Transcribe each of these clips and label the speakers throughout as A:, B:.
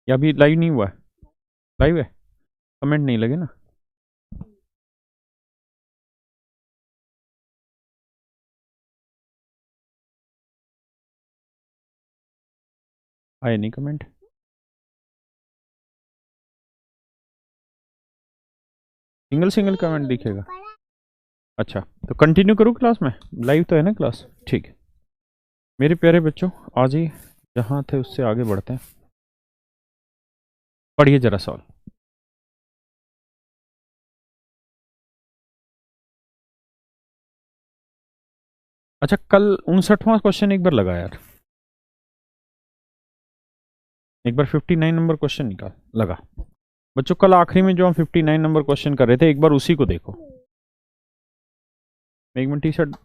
A: या अभी लाइव नहीं हुआ है? लाइव है, कमेंट नहीं लगे ना। आए नहीं कमेंट। सिंगल सिंगल कमेंट दिखेगा। अच्छा, तो कंटिन्यू करूँ क्लास में? लाइव तो है ना क्लास? ठीक है मेरे प्यारे बच्चों, आज ही जहाँ थे उससे आगे बढ़ते हैं। पढ़िए जरा सवाल। अच्छा, कल 59वां क्वेश्चन एक बार लगा यार, एक बार 59 नंबर क्वेश्चन निकाल लगा। बच्चों कल आखिरी में जो हम 59 नंबर क्वेश्चन कर रहे थे, एक बार उसी को देखो। एक मिनट टी शर्ट।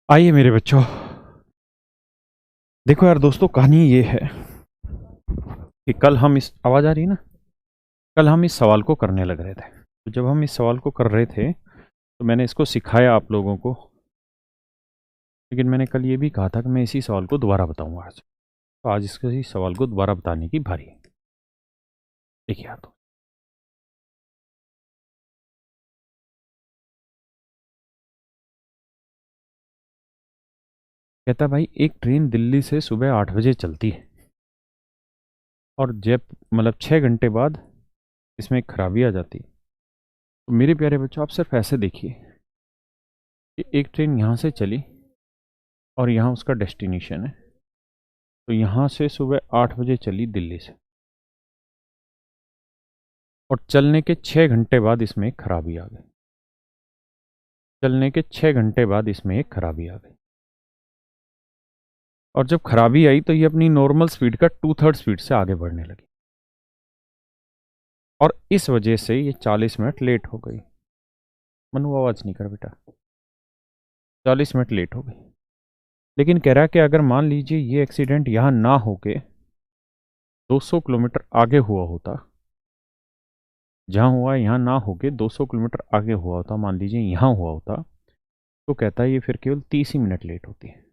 A: आइए मेरे बच्चों, देखो यार दोस्तों, कहानी ये है कि कल हम इस आवाज आ रही है ना, कल हम इस सवाल को करने लग रहे थे। तो जब हम इस सवाल को कर रहे थे तो मैंने इसको सिखाया आप लोगों को, लेकिन मैंने कल ये भी कहा था कि मैं इसी सवाल को दोबारा बताऊंगा आज। तो आज इसी सवाल को दोबारा बताने की बारी है। देखिए यार, तो कहता भाई एक ट्रेन दिल्ली से सुबह 8 बजे चलती है और जब मतलब 6 घंटे बाद इसमें एक खराबी आ जाती है। तो मेरे प्यारे बच्चों, आप सिर्फ ऐसे देखिए कि एक ट्रेन यहाँ से चली और यहाँ उसका डेस्टिनेशन है। तो यहाँ से सुबह 8 बजे चली दिल्ली से, और चलने के 6 घंटे बाद इसमें एक खराबी आ गई। चलने के 6 घंटे बाद इसमें एक खराबी आ गई, और जब खराबी आई तो ये अपनी नॉर्मल स्पीड का 2/3 स्पीड से आगे बढ़ने लगी, और इस वजह से ये 40 मिनट लेट हो गई। मनु आवाज नहीं कर बेटा। 40 मिनट लेट हो गई। लेकिन कह रहा है कि अगर मान लीजिए ये एक्सीडेंट यहाँ ना होके 200 किलोमीटर आगे हुआ होता, जहाँ हुआ यहाँ ना होके 200 किलोमीटर आगे हुआ होता, मान लीजिए यहाँ हुआ होता, तो कहता है ये फिर केवल 30 ही मिनट लेट होती है।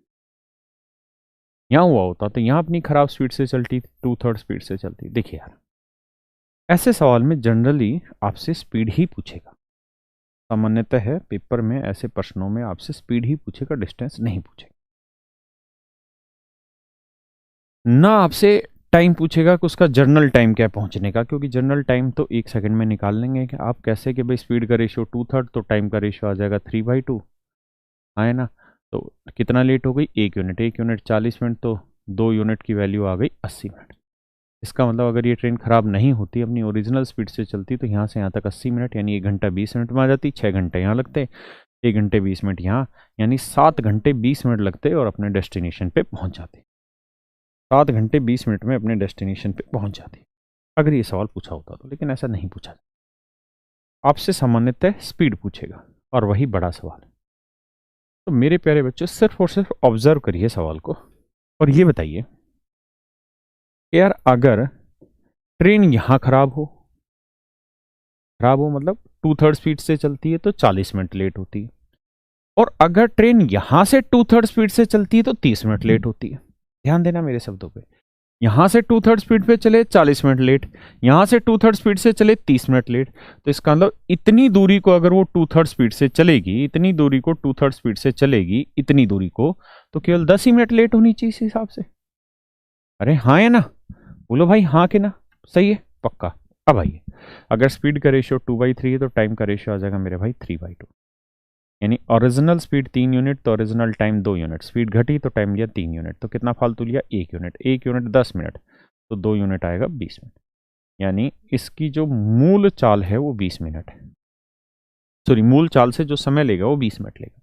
A: यहाँ हुआ होता तो यहाँ अपनी खराब स्पीड से चलती, 2/3 स्पीड से चलती। देखिए यार, ऐसे सवाल में जनरली आपसे स्पीड ही पूछेगा। सामान्यतः है पेपर में ऐसे प्रश्नों में आपसे स्पीड ही पूछेगा, डिस्टेंस नहीं पूछेगा। ना आपसे टाइम पूछेगा कि उसका जर्नल टाइम क्या है पहुंचने का, क्योंकि जर्नल टाइम तो 1 सेकंड में निकाल लेंगे कि आप कैसे कि भाई स्पीड का रेशियो 2/3, तो टाइम का रेशियो आ जाएगा 3/2, है ना। तो कितना लेट हो गई? 1 यूनिट। 1 यूनिट 40 मिनट, तो 2 यूनिट की वैल्यू आ गई 80 मिनट। इसका मतलब अगर ये ट्रेन ख़राब नहीं होती, अपनी ओरिजिनल स्पीड से चलती, तो यहाँ से यहाँ तक 80 मिनट यानी 1 घंटा 20 मिनट में आ जाती। 6 घंटे यहाँ लगते, 1 घंटे 20 मिनट यहाँ, यानी 7 घंटे 20 मिनट लगते और अपने डेस्टिनेशन पे पहुँच जाते। 7 घंटे 20 मिनट में अपने डेस्टिनेशन पे पहुँच जाते, अगर ये सवाल पूछा होता तो। लेकिन ऐसा नहीं पूछा, आपसे सामान्यतः स्पीड पूछेगा, और वही बड़ा सवाल है। तो मेरे प्यारे बच्चों, सिर्फ और सिर्फ ऑब्जर्व करिए सवाल को, और ये बताइए कि यार अगर ट्रेन यहाँ खराब हो मतलब 2/3 स्पीड से चलती है तो 40 मिनट लेट होती है, और अगर ट्रेन यहां से 2/3 स्पीड से चलती है तो 30 मिनट लेट होती है। ध्यान देना मेरे शब्दों पे, यहां से 2/3 स्पीड पे चले 40 मिनट लेट, यहां से 2/3 स्पीड से चले 30 मिनट लेट। तो इसका मतलब इतनी दूरी को अगर वो 2/3 स्पीड से चलेगी, इतनी दूरी को 2/3 स्पीड से चलेगी, इतनी दूरी को, तो केवल 10 ही मिनट लेट होनी चाहिए इस हिसाब से। अरे हाँ है ना, बोलो भाई हाँ कि ना, सही है पक्का। अब आइए, अगर स्पीड का रेशियो 2/3 है तो टाइम का रेशियो आ जाएगा मेरे भाई 3/2, यानी ओरिजिनल स्पीड 3 यूनिट तो ओरिजिनल टाइम 2 यूनिट, स्पीड घटी तो टाइम लिया 3 यूनिट, तो कितना फालतू लिया 1 यूनिट, 1 यूनिट 10 मिनट, तो 2 यूनिट आएगा 20 मिनट, यानी इसकी जो मूल चाल है वो 20 मिनट है। सॉरी, मूल चाल से जो समय लेगा वो 20 मिनट लेगा।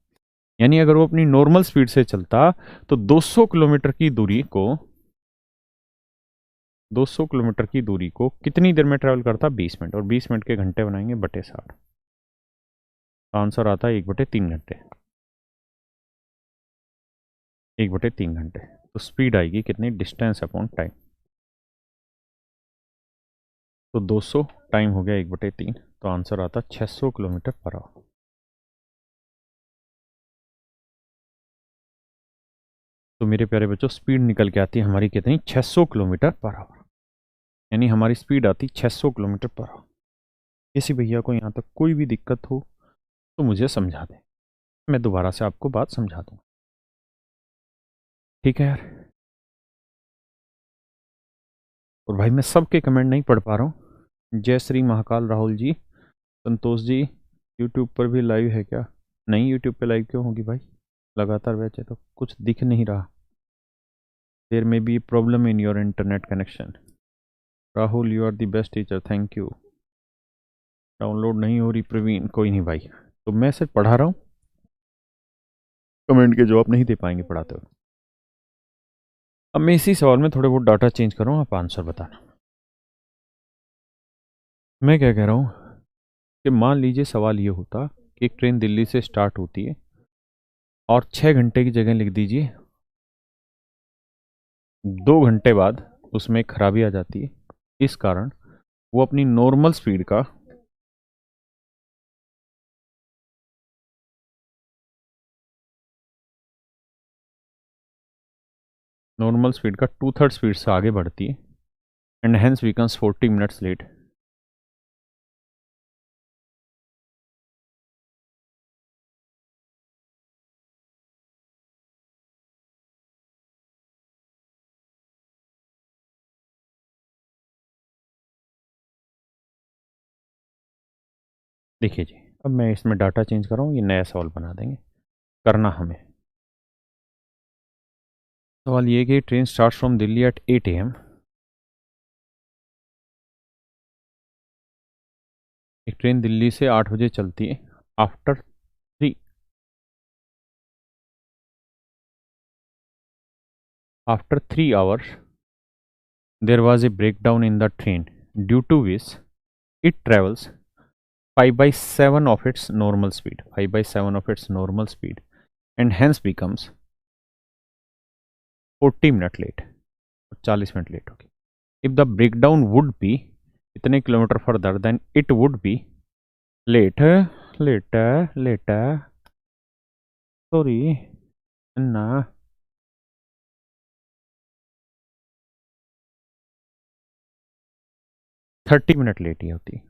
A: यानी अगर वो अपनी नॉर्मल स्पीड से चलता तो 200 किलोमीटर की दूरी को कितनी देर में ट्रेवल करता, 20 मिनट, और 20 मिनट के घंटे बनाएंगे बटे 60, आंसर आता है 1/3 घंटे। 1/3 घंटे, तो स्पीड आएगी कितनी, डिस्टेंस अपॉन टाइम, तो 200 टाइम हो गया 1/3, तो आंसर आता 600 किलोमीटर पर आवर। तो मेरे प्यारे बच्चों, स्पीड निकल के आती है हमारी कितनी, 600 किलोमीटर पर आवर, यानी हमारी स्पीड आती 600 किलोमीटर पर आवर। किसी भैया को यहाँ तक कोई भी दिक्कत हो तो मुझे समझा दें, मैं दोबारा से आपको बात समझा दूंगा, ठीक है यार। और भाई मैं सबके कमेंट नहीं पढ़ पा रहा हूँ। जय श्री महाकाल राहुल जी, संतोष जी, यूट्यूब पर भी लाइव है क्या? नहीं, यूट्यूब पे लाइव क्यों होगी भाई, लगातार वैसे तो कुछ दिख नहीं रहा। There may be problem in your internet connection. Rahul you are the best teacher, thank you. Download नहीं हो रही प्रवीण, कोई नहीं भाई, तो मैं सिर्फ पढ़ा रहा हूँ, कमेंट के जवाब नहीं दे पाएंगे पढ़ाते हुए। अब मैं इसी सवाल में थोड़े बहुत डाटा चेंज कर रहा हूँ, आप आंसर बताना। मैं क्या कह रहा हूँ कि मान लीजिए सवाल ये होता कि एक ट्रेन दिल्ली से स्टार्ट होती है और 6 घंटे की जगह लिख दीजिए 2 घंटे बाद उसमें एक खराबी आ जाती है, इस कारण वो अपनी नॉर्मल स्पीड का 2/3 स्पीड से आगे बढ़ती है, and hence becomes 40 minutes late. देखिए जी, अब मैं इसमें डाटा चेंज कर रहा हूँ, ये नया सवाल बना देंगे, करना हमें। सवाल ये कि train start from Delhi at 8 AM, एक ट्रेन दिल्ली से 8 बजे चलती है। After 3 after 3 hours there was a breakdown in the train, due to which it travels 5/7 of its normal speed, 5/7 of its normal speed, and hence becomes 40 minute late, 40 minute late होगी। If the breakdown would be इतने kilometre further, then it would be later later later sorry ना 30 minute late ही होती है,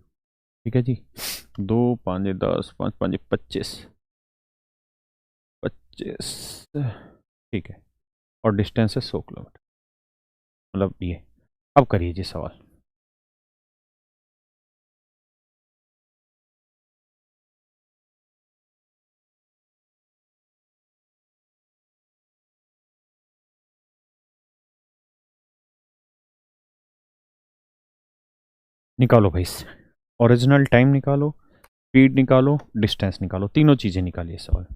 A: ठीक है जी। 2 5 10 5 5 25, 25, ठीक है, और डिस्टेंस है 100 किलोमीटर, मतलब ये। अब करिए जी सवाल। निकालो भाई, ओरिजिनल टाइम निकालो, स्पीड निकालो, डिस्टेंस निकालो, तीनों चीज़ें निकालिए सवाल।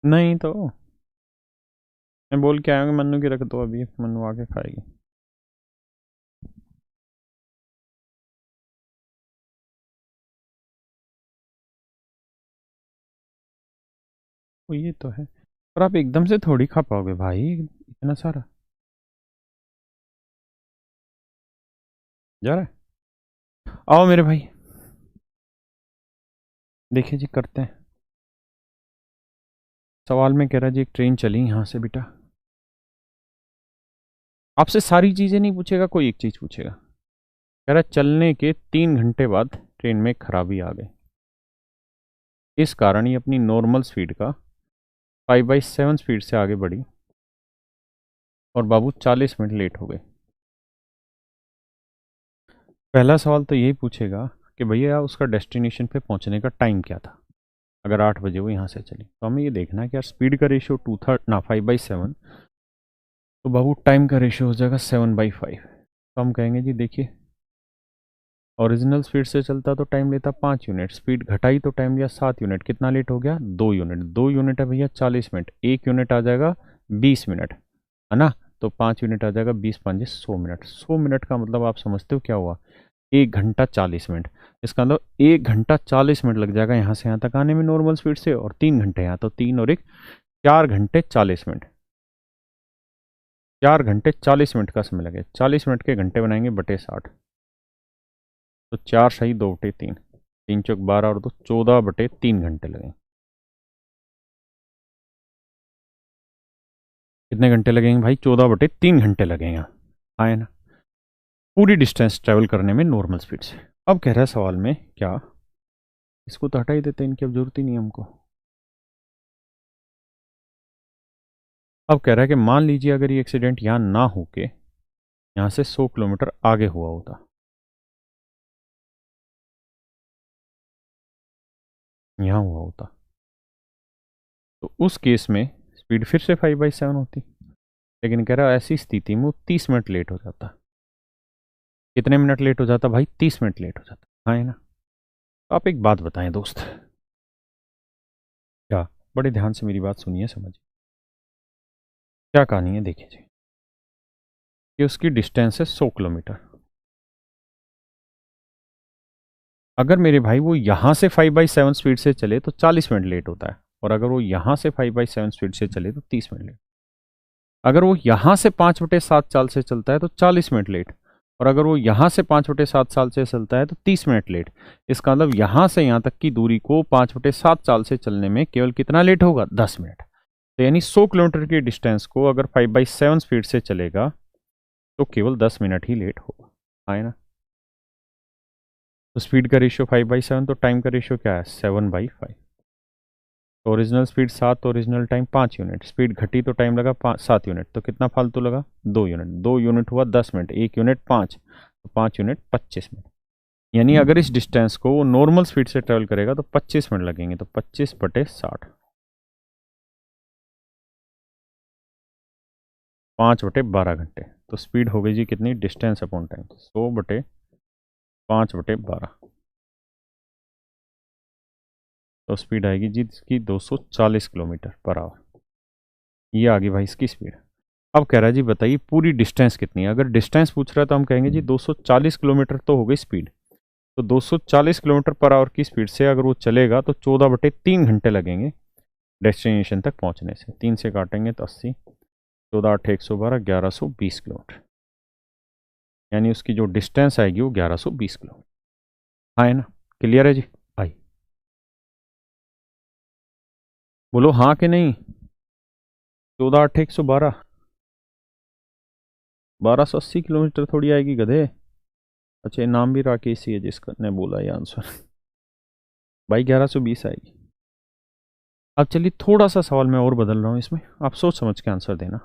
A: नहीं तो मैं बोल के आया हूँ कि मन्नू की रख दो, अभी मन्नू आके खाएगी। वो ये तो है, पर आप एकदम से थोड़ी खा पाओगे भाई इतना सारा। जा रहा है, आओ मेरे भाई, देखिए जी करते हैं। सवाल में कह रहा जी एक ट्रेन चली यहाँ से बेटा, आपसे सारी चीज़ें नहीं पूछेगा, कोई एक चीज़ पूछेगा। कह रहा चलने के 3 घंटे बाद ट्रेन में खराबी आ गई, इस कारण ये अपनी नॉर्मल स्पीड का 5/7 स्पीड से आगे बढ़ी और बाबू 40 मिनट लेट हो गए। पहला सवाल तो यही पूछेगा कि भैया उसका डेस्टिनेशन पे पहुंचने का टाइम क्या था। अगर 8 बजे वो यहाँ से चली तो हमें ये देखना है कि यार स्पीड का रेशियो 5/7, तो बाबू टाइम का रेशियो हो जाएगा 7/5। तो हम कहेंगे जी देखिए, ओरिजिनल स्पीड से चलता तो टाइम लेता 5 यूनिट, स्पीड घटाई तो टाइम लिया 7 यूनिट, कितना लेट हो गया 2 यूनिट, 2 यूनिट है भैया 40 मिनट, 1 यूनिट आ जाएगा 20 मिनट, है ना। तो 5 यूनिट आ जाएगा 20×5 100 मिनट, 100 मिनट का मतलब आप समझते हो क्या हुआ, 1 घंटा 40 मिनट। इसका मतलब 1 घंटा 40 मिनट लग जाएगा यहाँ से यहाँ तक आने में नॉर्मल स्पीड से, और 3 घंटे यहाँ, तो 3 और 1 4 घंटे 40 मिनट, 4 घंटे 40 मिनट का समय लगे, 40 मिनट के घंटे बनाएंगे बटे 60, तो 4×6 = 2 बटे 3, 3×4 = 12 और 2 14/3 घंटे लगेंगे। कितने घंटे लगेंगे भाई, 14/3 घंटे लगेंगे, आए ना, पूरी डिस्टेंस ट्रेवल करने में नॉर्मल स्पीड से। अब कह रहा है सवाल में क्या, इसको तो हटा ही देते हैं, इनकी अब जरूरत ही नहीं है हमको। अब कह रहा है कि मान लीजिए अगर ये एक्सीडेंट यहाँ ना हो के यहाँ से 100 किलोमीटर आगे हुआ होता, यहाँ हुआ होता, तो उस केस में स्पीड फिर से 5/7 होती। लेकिन कह रहा है ऐसी स्थिति में वो 30 मिनट लेट हो जाता। कितने मिनट लेट हो जाता भाई, 30 मिनट लेट हो जाता, हाँ है ना। तो आप एक बात बताएं दोस्त, क्या, बड़े ध्यान से मेरी बात सुनिए, समझिए क्या कहानी है। देखिए जी, कि उसकी डिस्टेंस है 100 किलोमीटर। अगर मेरे भाई वो यहाँ से 5/7 स्पीड से चले तो 40 मिनट लेट होता है, और अगर वो यहाँ से 5/7 स्पीड से चले तो 30 मिनट लेट। अगर वो यहाँ से 5/7 चाल से चलता है तो 40 मिनट लेट, और अगर वो यहाँ से 5/7 साल से चलता है तो 30 मिनट लेट। इसका मतलब यहाँ से यहाँ तक की दूरी को 5/7 चाल से चलने में केवल कितना लेट होगा, 10 मिनट। तो यानी 100 किलोमीटर की डिस्टेंस को अगर 5/7 स्पीड से चलेगा तो केवल 10 मिनट ही लेट होगा, है ना। तो स्पीड का रेशियो 5/7, तो टाइम का रेशियो क्या है 7/5। तो original speed 7, original time 5 unit, speed घटी तो टाइम लगा 7 यूनिट, तो कितना फालतू लगा 2 यूनिट, 2 यूनिट हुआ 10 मिनट, 1 यूनिट 5, तो 5 यूनिट 25 मिनट। यानी अगर इस डिस्टेंस को वो नॉर्मल स्पीड से ट्रेवल करेगा तो 25 मिनट लगेंगे, तो 25/60, 5/12 घंटे। तो स्पीड हो गई जी कितनी, डिस्टेंस अपॉन टाइम, 100/5/12, तो स्पीड आएगी जी इसकी 240 किलोमीटर पर आवर। ये आ गई भाई इसकी स्पीड। अब कह रहा है जी बताइए पूरी डिस्टेंस कितनी है। अगर डिस्टेंस पूछ रहा है तो हम कहेंगे जी 240 किलोमीटर तो हो गई स्पीड, तो 240 किलोमीटर पर आवर की स्पीड से अगर वो चलेगा तो 14/3 घंटे लगेंगे डेस्टिनेशन तक पहुंचने से। 3 से काटेंगे तो 80, 14 8 112 1120 किलोमीटर, यानी उसकी जो डिस्टेंस आएगी वो 1120 किलोमीटर। हाँ है ना, क्लियर है जी? आई बोलो हाँ कि नहीं? 14 8 112, 1280 किलोमीटर थोड़ी आएगी गधे। अच्छा, ये नाम भी राकेश ही है जिसका ने बोला ये आंसर। भाई 1120 आएगी। अब चलिए थोड़ा सा सवाल मैं और बदल रहा हूँ इसमें, आप सोच समझ के आंसर देना।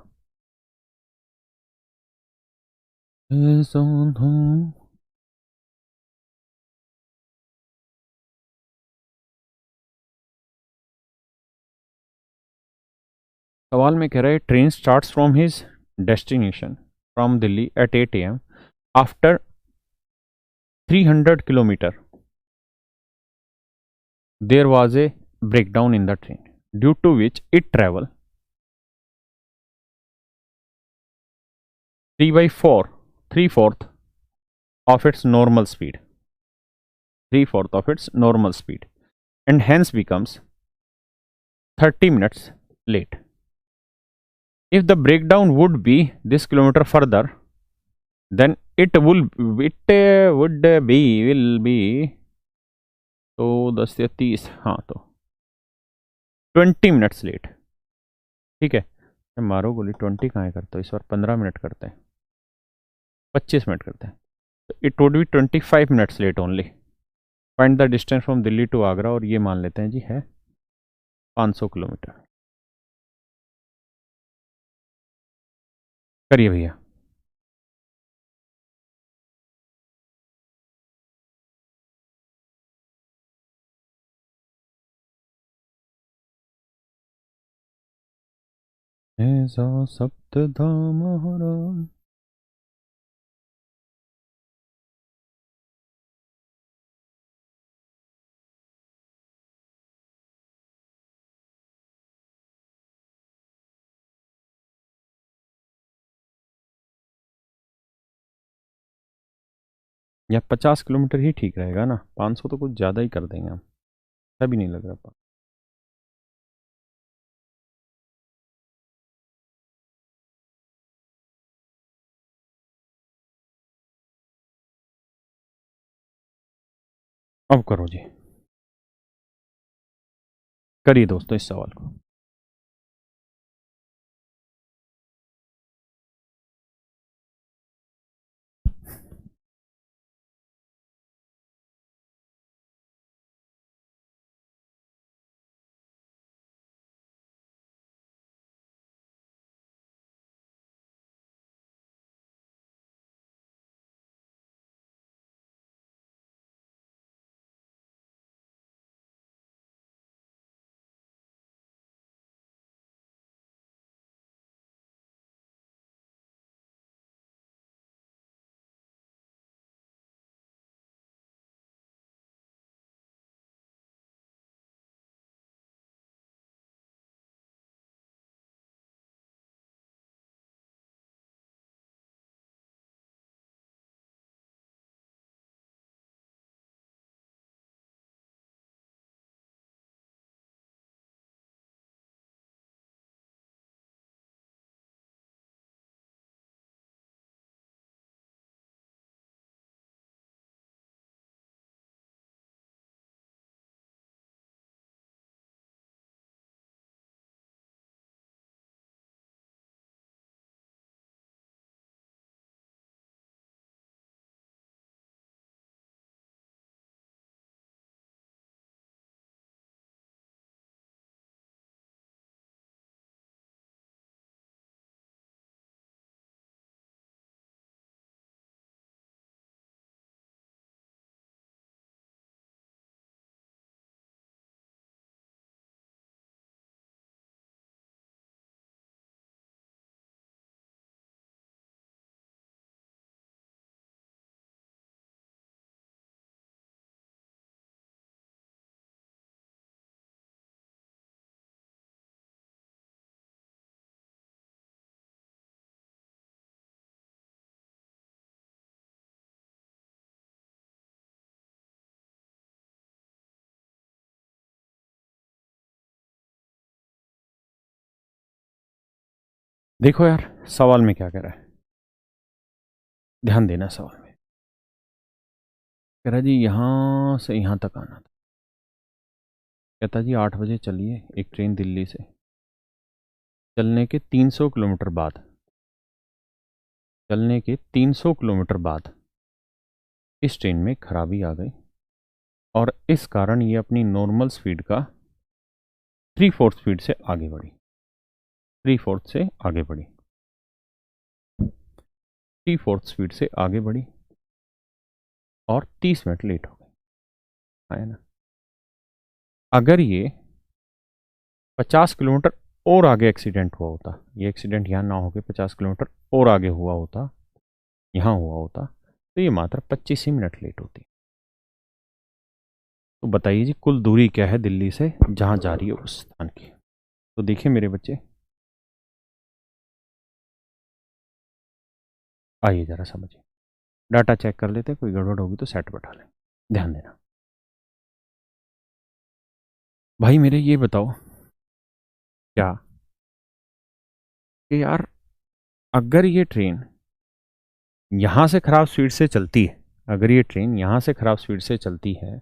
A: सवाल में कह रहा है train starts from his destination from Delhi at 8 AM after 300 kilometres there was a breakdown in the train due to which it traveled 3 by 4 3/4 of its normal speed, 3/4 of its normal speed, and hence becomes 30 minutes late. If the breakdown would be this kilometer further, then it will be तो 10 या 30, हाँ तो 20 minutes late. ठीक है, मारो गोली, 20 कहाँ करते हो इस बार, 15 मिनट करते हैं, 25 मिनट करते हैं, तो it would be 25 minutes late only. Find the distance from Delhi to Agra, और ये मान लेते हैं जी है 500 किलोमीटर। करिए भैया। ऐसा सप्तधाम महाराज। या 50 किलोमीटर ही ठीक रहेगा ना, 500 तो कुछ ज़्यादा ही कर देंगे हम, ऐसा भी नहीं लग रहा। अब करो जी, करिए दोस्तों इस सवाल को। देखो यार सवाल में क्या कह रहा है, ध्यान देना सवाल में। कह रहा है जी यहाँ से यहाँ तक आना था। कहता जी 8 बजे चलिए एक ट्रेन दिल्ली से, चलने के 300 किलोमीटर बाद, चलने के 300 किलोमीटर बाद इस ट्रेन में खराबी आ गई और इस कारण ये अपनी नॉर्मल स्पीड का 3/4 स्पीड से आगे बढ़ी, 3/4 से आगे बढ़ी, 3/4 स्पीड से आगे बढ़ी और 30 मिनट लेट हो गई, है ना। अगर ये 50 किलोमीटर और आगे एक्सीडेंट हुआ होता, ये एक्सीडेंट यहाँ ना होकर 50 किलोमीटर और आगे हुआ होता, यहाँ हुआ होता, तो ये मात्र 25 ही मिनट लेट होती। तो बताइए जी कुल दूरी क्या है दिल्ली से जहाँ जा रही है उस स्थान की। तो देखिए मेरे बच्चे, आइए ज़रा समझिए, डाटा चेक कर लेते हैं, कोई गड़बड़ होगी तो सेट बैठा लें। ध्यान देना भाई मेरे, ये बताओ क्या कि यार अगर ये ट्रेन यहाँ से ख़राब स्पीड से चलती है, अगर ये ट्रेन यहाँ से ख़राब स्पीड से चलती है,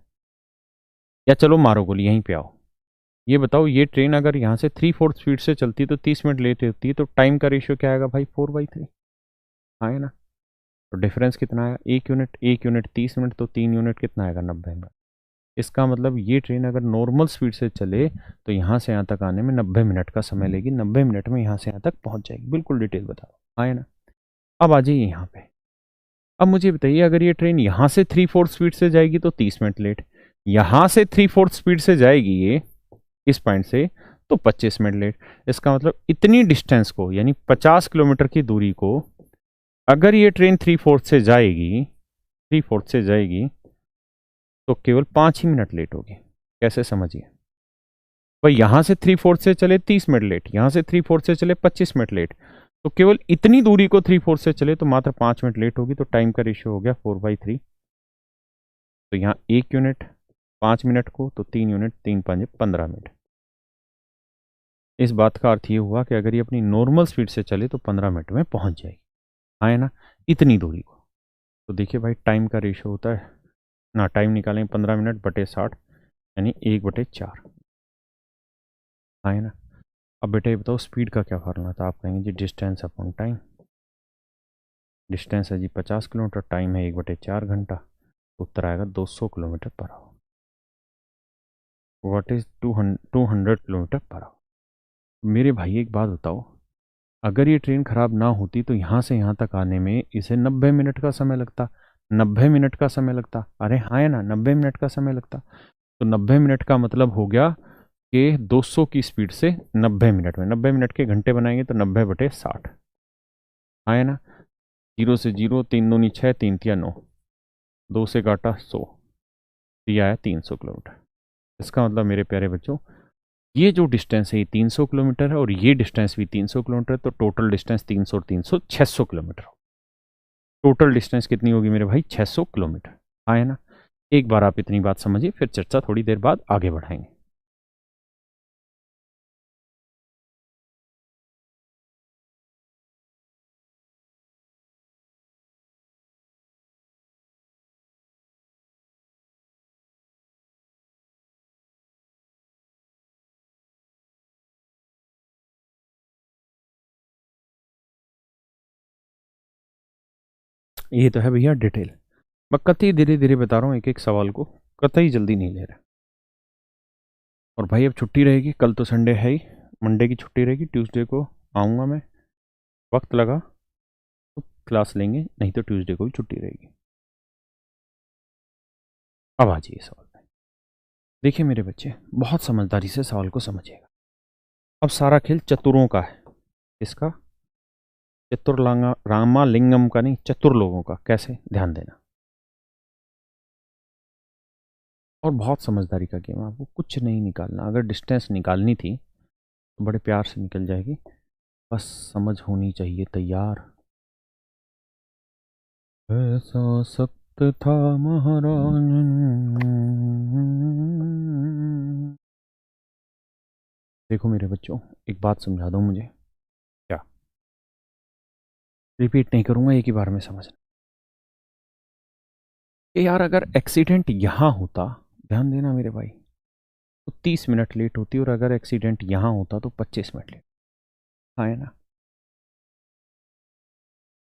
A: या चलो मारो गोली यहीं पे आओ, ये बताओ ये ट्रेन अगर यहाँ से 3/4 स्पीड से चलती तो 30 मिनट लेट होती है, तो टाइम का रेशियो क्या आएगा भाई, 4/3। हाँ है ना। तो डिफरेंस कितना आया, 1 यूनिट, 1 यूनिट 30 मिनट, तो 3 यूनिट कितना आएगा, 90 मिनट। इसका मतलब ये ट्रेन अगर नॉर्मल स्पीड से चले तो यहाँ से यहाँ तक आने में 90 मिनट का समय लेगी, 90 मिनट में यहाँ से यहाँ तक पहुँच जाएगी, बिल्कुल डिटेल बताओ, हाँ है ना। अब आ जाइए यहाँ पे, अब मुझे बताइए अगर ये ट्रेन यहाँ से 3/4 स्पीड से जाएगी तो 30 मिनट लेट, यहाँ से 3/4 स्पीड से जाएगी ये इस पॉइंट से, तो 25 मिनट लेट। इसका मतलब इतनी डिस्टेंस को, यानी 50 किलोमीटर की दूरी को अगर ये ट्रेन 3/4 से जाएगी, 3/4 से जाएगी, तो केवल 5 ही मिनट लेट होगी। कैसे समझिए भाई, यहां से 3/4 से चले 30 मिनट लेट, यहां से 3/4 से चले 25 मिनट लेट, तो केवल इतनी दूरी को 3/4 से चले तो मात्र 5 मिनट लेट होगी, तो टाइम का रेशियो हो गया 4/3। तो यहाँ 1 यूनिट 5 मिनट को, तो 3 यूनिट 3×5 = 15 मिनट। इस बात का अर्थ ये हुआ कि अगर ये अपनी नॉर्मल स्पीड से चले तो 15 मिनट में पहुंच जाएगी, हाँ है ना, इतनी दूरी को। तो देखिए भाई टाइम का रेशियो होता है ना, टाइम निकालेंगे 15 मिनट बटे 60, यानी 1/4, हाँ है ना। अब बेटा ये बताओ स्पीड का क्या फार्मूला था, आप कहेंगे जी डिस्टेंस अपॉन टाइम। डिस्टेंस है जी 50 किलोमीटर, टाइम है 1/4 घंटा, तो उत्तर आएगा 200 kilometre per hour. What is 200 kilometre per hour. मेरे भाई एक बात बताओ, अगर ये ट्रेन खराब ना होती तो यहाँ से यहाँ तक आने में इसे 90 मिनट का समय लगता, 90 मिनट का समय लगता, अरे हाँ है ना, 90 मिनट का समय लगता। तो 90 मिनट का मतलब हो गया कि 200 की स्पीड से 90 मिनट में, 90 मिनट के घंटे बनाएंगे तो 90/60, हाँ है ना। 0 से 0, 3×2=6, 3×3=9, 2 से काटा 100, दिया है 300 किलोमीटर। इसका मतलब मेरे प्यारे बच्चों, ये जो डिस्टेंस है ये 300 किलोमीटर है और ये डिस्टेंस भी 300 किलोमीटर है, तो टोटल डिस्टेंस 300 और 300 600 किलोमीटर। टोटल डिस्टेंस कितनी होगी मेरे भाई, 600 किलोमीटर, हाँ है ना। एक बार आप इतनी बात समझिए, फिर चर्चा थोड़ी देर बाद आगे बढ़ाएंगे। ये तो है भैया डिटेल, मैं कतई धीरे धीरे बता रहा हूँ एक एक सवाल को, कतई जल्दी नहीं ले रहा। और भाई अब छुट्टी रहेगी, कल तो संडे है ही, मंडे की छुट्टी रहेगी, ट्यूसडे को आऊँगा मैं, वक्त लगा तो क्लास लेंगे, नहीं तो ट्यूसडे को भी छुट्टी रहेगी। अब आ जाइए सवाल पे। देखिए मेरे बच्चे बहुत समझदारी से सवाल को समझिएगा। अब सारा खेल चतुरों का है, इसका चतुर्लांगा रामालिंगम का नहीं, चतुर लोगों का। कैसे, ध्यान देना। और बहुत समझदारी का गेम, आपको कुछ नहीं निकालना, अगर डिस्टेंस निकालनी थी तो बड़े प्यार से निकल जाएगी, बस समझ होनी चाहिए तैयार। ऐसा सख्त था महाराज। देखो मेरे बच्चों एक बात समझा दो मुझे, क्या रिपीट नहीं करूंगा, एक ही बार में समझना कि यार अगर एक्सीडेंट यहां होता, ध्यान देना मेरे भाई, तो 30 मिनट लेट होती, और अगर एक्सीडेंट यहां होता तो 25 मिनट लेट। हाँ है ना।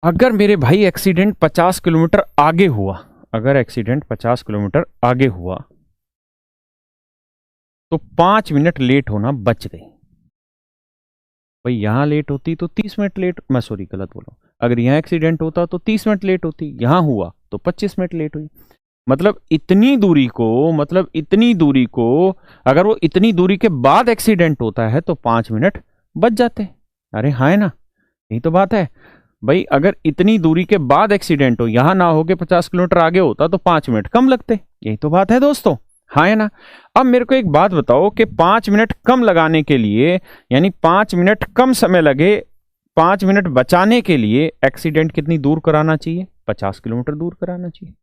A: अगर मेरे भाई एक्सीडेंट 50 किलोमीटर आगे हुआ, अगर एक्सीडेंट 50 किलोमीटर आगे हुआ तो 5 मिनट लेट होना बच गई। भाई यहां लेट होती तो 30 मिनट लेट, मैं सॉरी गलत बोला, अगर यहां एक्सीडेंट होता तो 30 मिनट लेट होती, यहां हुआ तो 25 मिनट लेट हुई। मतलब इतनी दूरी को, मतलब इतनी दूरी को, अगर वो इतनी दूरी के बाद एक्सीडेंट होता है तो 5 मिनट बच जाते। अरे हाँ है ना, यही तो बात है भाई। अगर इतनी दूरी के बाद एक्सीडेंट हो, यहां ना हो के 50 किलोमीटर आगे होता तो 5 मिनट कम लगते। यही तो बात है दोस्तों, हाँ है ना। अब मेरे को एक बात बताओ कि 5 मिनट कम लगाने के लिए, यानी 5 मिनट कम समय लगे, 5 मिनट बचाने के लिए एक्सीडेंट कितनी दूर कराना चाहिए? 50 किलोमीटर दूर कराना चाहिए।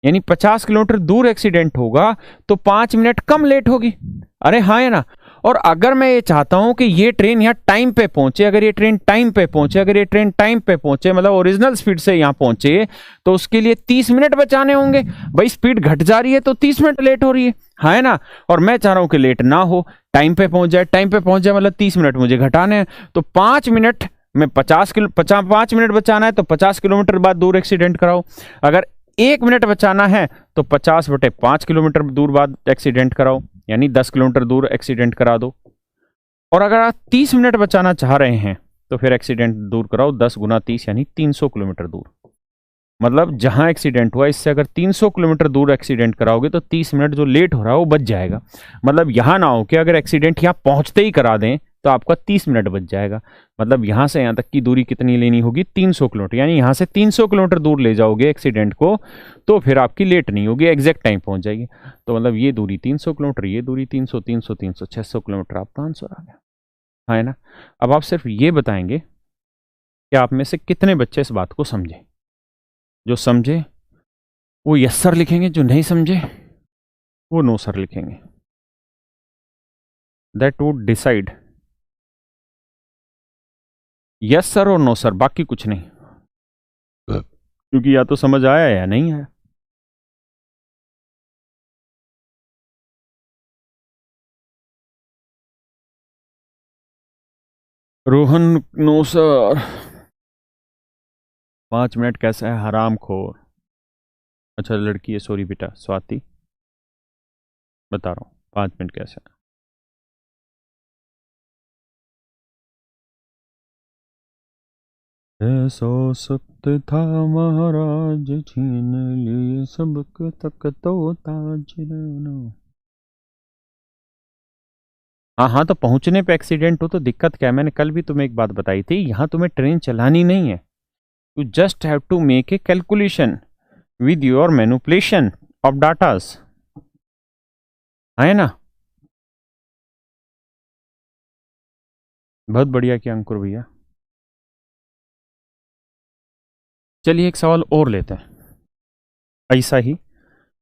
A: यानी 50 किलोमीटर दूर एक्सीडेंट होगा तो 5 मिनट कम लेट होगी। अरे हाँ है ना। और अगर मैं ये चाहता हूं कि ये ट्रेन यहाँ टाइम पे पहुंचे, अगर ये ट्रेन टाइम पे पहुंचे, अगर ये ट्रेन टाइम पे पहुंचे, मतलब ओरिजिनल स्पीड से यहाँ पहुंचे, तो उसके लिए 30 मिनट बचाने होंगे। भाई स्पीड घट जा रही है तो 30 मिनट लेट हो रही है, हाँ है ना। और मैं चाह रहा हूं कि लेट ना हो, टाइम पे पहुंच जाए, टाइम पे पहुंच जाए, मतलब 30 मिनट मुझे घटाने हैं। तो 5 मिनट में 5 मिनट बचाना है तो 50 किलोमीटर बाद दूर एक्सीडेंट कराओ। अगर 1 मिनट बचाना है तो 50/5 किलोमीटर दूर बाद एक्सीडेंट कराओ, यानी 10 किलोमीटर दूर एक्सीडेंट करा दो। और अगर आप 30 मिनट बचाना चाह रहे हैं तो फिर एक्सीडेंट दूर कराओ 10 × 30 यानी 300 किलोमीटर दूर। मतलब जहां एक्सीडेंट हुआ इससे अगर 300 किलोमीटर दूर एक्सीडेंट कराओगे तो 30 मिनट जो लेट हो रहा है वो बच जाएगा। मतलब यहां ना हो कि अगर एक्सीडेंट यहां पहुंचते ही करा दें तो आपका 30 मिनट बच जाएगा। मतलब यहां से यहां तक की दूरी कितनी लेनी होगी? 300 किलोमीटर, यानी यहां से 300 किलोमीटर दूर ले जाओगे एक्सीडेंट को तो फिर आपकी लेट नहीं होगी, एग्जैक्ट टाइम पहुंच जाएगी। तो मतलब ये दूरी 300 किलोमीटर, ये दूरी 300, 300, 300, 600 किलोमीटर, आपका आंसर आ गया, हाँ है ना। अब आप सिर्फ ये बताएंगे कि आप में से कितने बच्चे इस बात को समझे। जो समझे वो यस सर लिखेंगे, जो नहीं समझे वो नो सर लिखेंगे। That would decide yes sir और नो सर, बाकी कुछ नहीं, क्योंकि या तो समझ आया या नहीं आया। Rohan, no sir. 5 मिनट कैसा है हराम खोर। अच्छा लड़की है, सॉरी बेटा, स्वाति, बता रहा हूँ 5 मिनट कैसा है। ऐसा सख्त था महाराज, छीन लिए सबक तक तो ताज रहना। हाँ हाँ, तो पहुंचने पे एक्सीडेंट हो तो दिक्कत क्या है? मैंने कल भी तुम्हें एक बात बताई थी, यहां तुम्हें ट्रेन चलानी नहीं है। You just have to make a calculation with your manipulation of datas, है ना। बहुत बढ़िया किया अंकुर भैया। चलिए एक सवाल और लेते हैं, ऐसा ही,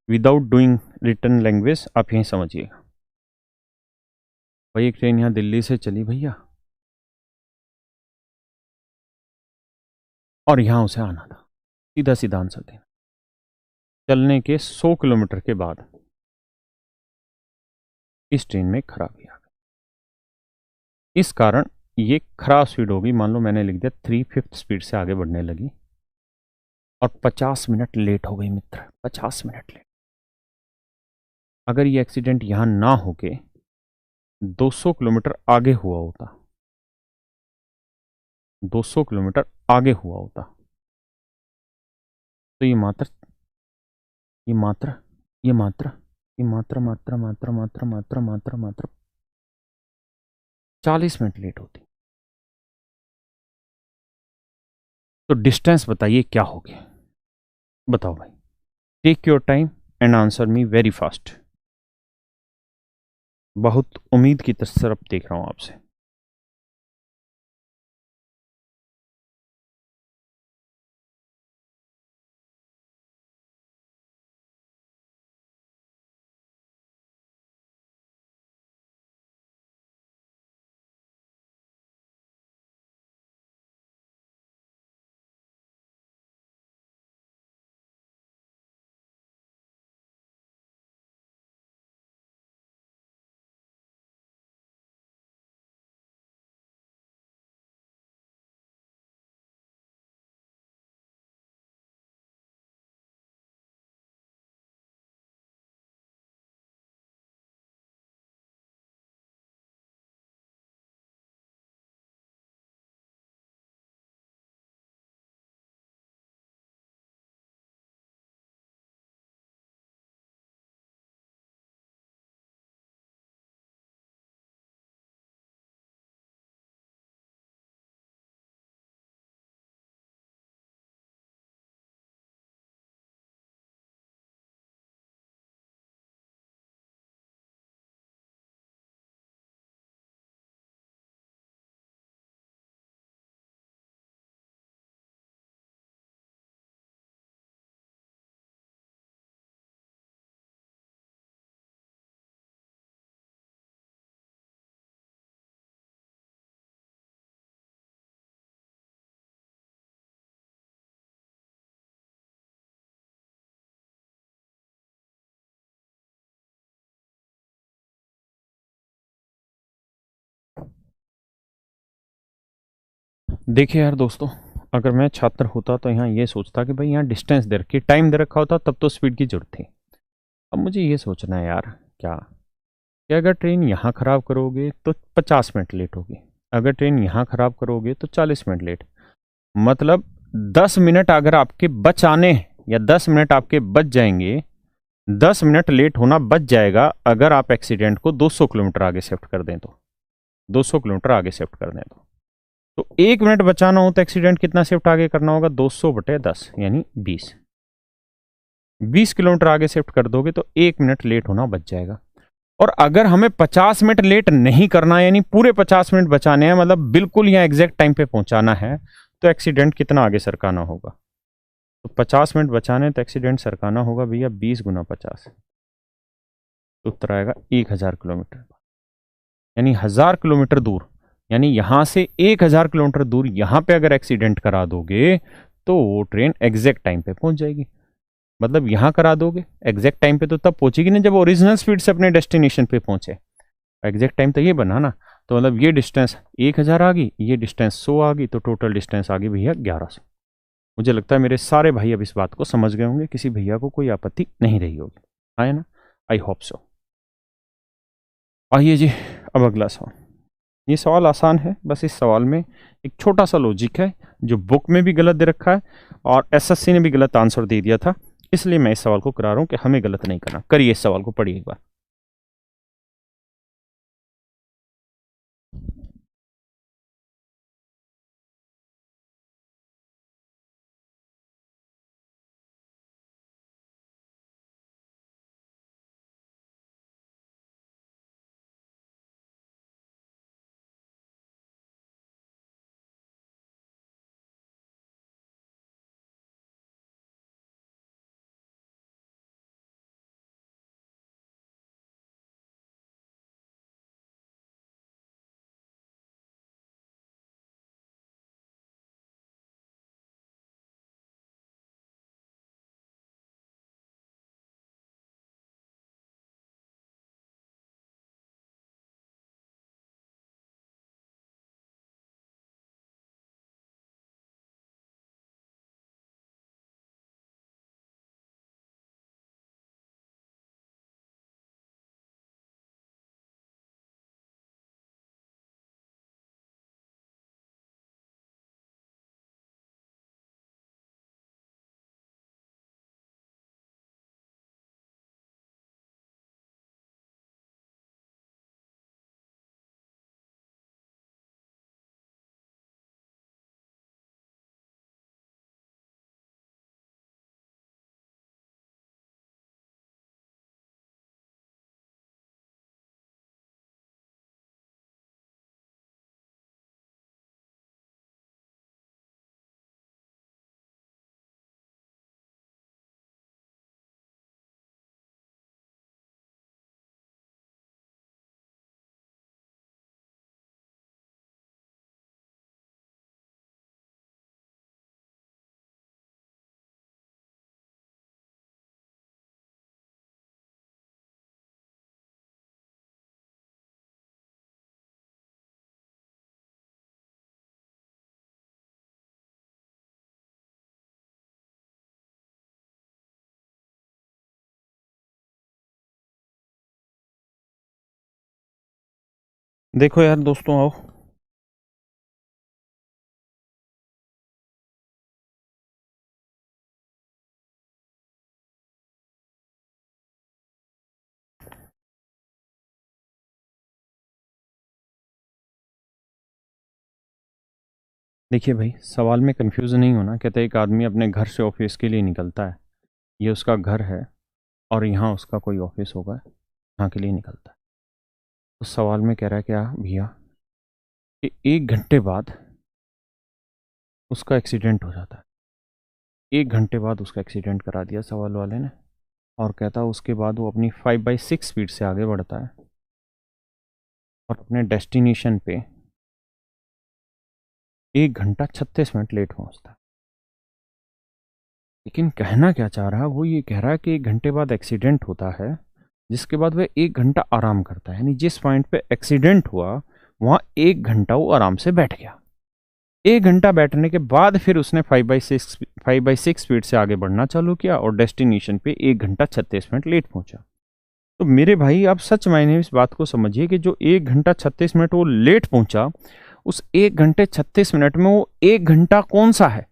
A: विदाउट डूइंग रिटर्न लैंग्वेज, आप यहीं समझिएगा। भाई एक ट्रेन यहाँ दिल्ली से चली भैया, और यहाँ उसे आना था, सीधा सीधा आंसर देना। चलने के 100 किलोमीटर के बाद इस ट्रेन में खराबी आ गई, इस कारण ये खराब स्पीड होगी, मान लो मैंने लिख दिया 3/5 स्पीड से आगे बढ़ने लगी, और 50 मिनट लेट हो गई मित्र, 50 मिनट लेट। अगर ये एक्सीडेंट यहां ना होके 200 किलोमीटर आगे हुआ होता, 200 किलोमीटर आगे हुआ होता, तो ये मात्र ये मात्र ये मात्र मात्रा मात्रा मात्रा मात्रा मात्रा मात्रा 40 मिनट लेट होती। तो डिस्टेंस बताइए क्या हो गया, बताओ भाई। Take your time and answer me very fast. बहुत उम्मीद की तरफ देख रहा हूं आपसे। देखिए यार दोस्तों, अगर मैं छात्र होता तो यहाँ ये सोचता कि भाई यहाँ डिस्टेंस दे रखी, टाइम दे रखा होता, तब तो स्पीड की जरूरत थी। अब मुझे ये सोचना है यार, क्या कि अगर ट्रेन यहाँ ख़राब करोगे तो 50 मिनट लेट होगी, अगर ट्रेन यहाँ ख़राब करोगे तो 40 मिनट लेट, मतलब 10 मिनट अगर आपके बच आने, या 10 मिनट आपके बच जाएंगे, 10 मिनट लेट होना बच जाएगा अगर आप एक्सीडेंट को 200 किलोमीटर आगे शिफ्ट कर दें तो, 200 किलोमीटर आगे शिफ्ट कर दें तो 1 मिनट बचाना हो तो एक्सीडेंट कितना शिफ्ट आगे करना होगा, 200/10 यानी 20 किलोमीटर आगे शिफ्ट कर दोगे तो 1 मिनट लेट होना बच जाएगा। और अगर हमें 50 मिनट लेट नहीं करना है, यानी पूरे 50 मिनट बचाने हैं, मतलब बिल्कुल यहाँ एग्जैक्ट टाइम पे पहुंचाना है, तो एक्सीडेंट कितना आगे सरकाना होगा, तो 50 मिनट बचाने तो एक्सीडेंट सरकाना होगा भैया 20 × 50, तो उत्तर आएगा 1000 किलोमीटर, यानी 1000 किलोमीटर दूर, यानी यहां से 1000 किलोमीटर दूर यहां पे अगर एक्सीडेंट करा दोगे तो वो ट्रेन एग्जैक्ट टाइम पे पहुंच जाएगी। मतलब यहां करा दोगे एग्जैक्ट टाइम पे तो तब पहुंचेगी ना जब ओरिजिनल स्पीड से अपने डेस्टिनेशन पे पहुंचे, एग्जैक्ट टाइम तो ये बना ना, तो मतलब ये डिस्टेंस 1000 आ गई, ये डिस्टेंस 100 आ गई, तो टोटल डिस्टेंस आ गई भैया 1100। मुझे लगता है मेरे सारे भाई अब इस बात को समझ गए होंगे, किसी भैया को कोई आपत्ति नहीं रही होगी, है ना? I hope so. आइए जी, अब अगला सवाल। ये सवाल आसान है, बस इस सवाल में एक छोटा सा लॉजिक है जो बुक में भी गलत दे रखा है और एसएससी ने भी गलत आंसर दे दिया था, इसलिए मैं इस सवाल को करा रहा हूं कि हमें गलत नहीं करना। करिए इस सवाल को, पढ़िए एक बार। देखो यार दोस्तों, आओ। देखिए भाई, सवाल में कंफ्यूजन नहीं होना। कहते एक आदमी अपने घर से ऑफिस के लिए निकलता है, ये उसका घर है और यहाँ उसका कोई ऑफिस होगा, यहाँ के लिए निकलता है। तो सवाल में कह रहा है क्या भैया कि 1 घंटे बाद उसका एक्सीडेंट हो जाता है, 1 घंटे बाद उसका एक्सीडेंट करा दिया सवाल वाले ने, और कहता है उसके बाद वो अपनी 5/6 स्पीड से आगे बढ़ता है और अपने डेस्टिनेशन पे 1 घंटा 36 मिनट लेट पहुंचता है। लेकिन कहना क्या चाह रहा है, वो ये कह रहा है कि 1 घंटे बाद एक्सीडेंट होता है, जिसके बाद वह 1 घंटा आराम करता है, यानी जिस पॉइंट पे एक्सीडेंट हुआ वहां 1 घंटा वो आराम से बैठ गया। 1 घंटा बैठने के बाद फिर उसने 5/6 स्पीड से आगे बढ़ना चालू किया और डेस्टिनेशन पे 1 घंटा 36 मिनट लेट पहुंचा। तो मेरे भाई आप सच मायने में इस बात को समझिए कि जो 1 घंटा 36 मिनट वो लेट पहुंचा, उस 1 घंटे 36 मिनट में वो 1 घंटा कौन सा है?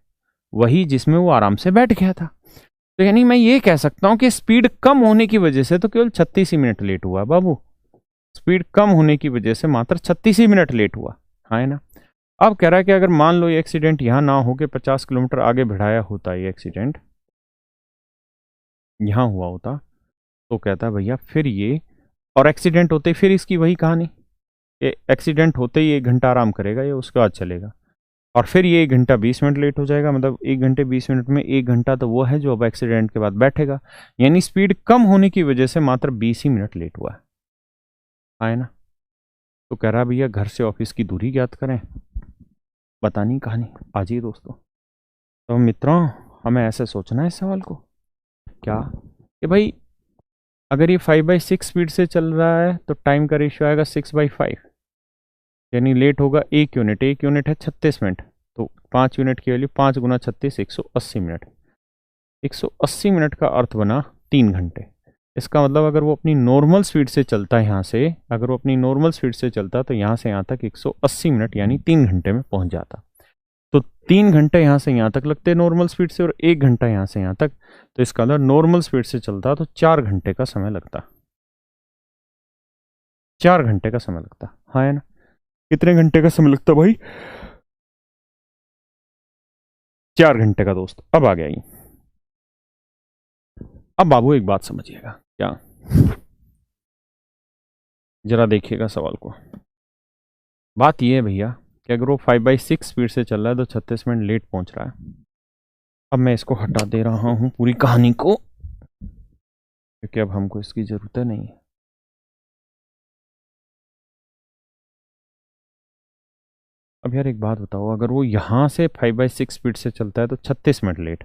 A: वही जिसमें वो आराम से बैठ गया था। तो यानी मैं ये कह सकता हूं कि स्पीड कम होने की वजह से तो केवल 36 ही मिनट लेट हुआ बाबू। स्पीड कम होने की वजह से मात्र 36 ही मिनट लेट हुआ। हाँ है ना? अब कह रहा है कि अगर मान लो ये एक्सीडेंट यहां ना हो के 50 किलोमीटर आगे बढ़ाया होता, ये एक्सीडेंट यहां हुआ होता, तो कहता है भैया फिर ये, और एक्सीडेंट होते ही फिर इसकी वही कहानी, ये एक्सीडेंट होते ही 1 घंटा आराम करेगा, ये उसके बाद चलेगा, और फिर ये 1 घंटा 20 मिनट लेट हो जाएगा। मतलब 1 घंटे 20 मिनट में 1 घंटा तो वो है जो अब एक्सीडेंट के बाद बैठेगा। यानी स्पीड कम होने की वजह से मात्र 20 ही मिनट लेट हुआ है। आए ना? तो कह रहा भैया घर से ऑफिस की दूरी ज्ञात करें। बतानी कहानी आज ही दोस्तों। तो मित्रों, हमें ऐसे सोचना है इस सवाल को क्या, कि भाई अगर ये 5/6 स्पीड से चल रहा है तो टाइम का रेशियो आएगा 6/5, यानी लेट होगा 1 यूनिट। 1 यूनिट है 36 मिनट, तो 5 यूनिट की वैल्यू 5 × 36 180 मिनट। 180 मिनट का अर्थ बना 3 घंटे। इसका मतलब अगर वो अपनी नॉर्मल स्पीड से चलता है यहाँ से, अगर वो अपनी नॉर्मल स्पीड से चलता तो यहाँ से यहाँ तक 180 मिनट यानी 3 घंटे में पहुंच जाता। तो 3 घंटे यहाँ से यहाँ तक लगते नॉर्मल स्पीड से, और 1 घंटा यहाँ से यहाँ तक। तो इसका मतलब नॉर्मल स्पीड से चलता तो 4 घंटे का समय लगता। 4 घंटे का समय लगता, हाँ है ना? कितने घंटे का समय लगता भाई? 4 घंटे का दोस्त। अब आ गया ये। अब बाबू एक बात समझिएगा क्या, जरा देखिएगा सवाल को। बात यह है भैया कि अगर वो 5/6 स्पीड से चल रहा है तो 36 मिनट लेट पहुंच रहा है। अब मैं इसको हटा दे रहा हूं पूरी कहानी को, क्योंकि अब हमको इसकी जरूरत नहीं है। अब यार एक बात बताओ, अगर वो यहां से 5/6 स्पीड से चलता है तो 36 मिनट लेट,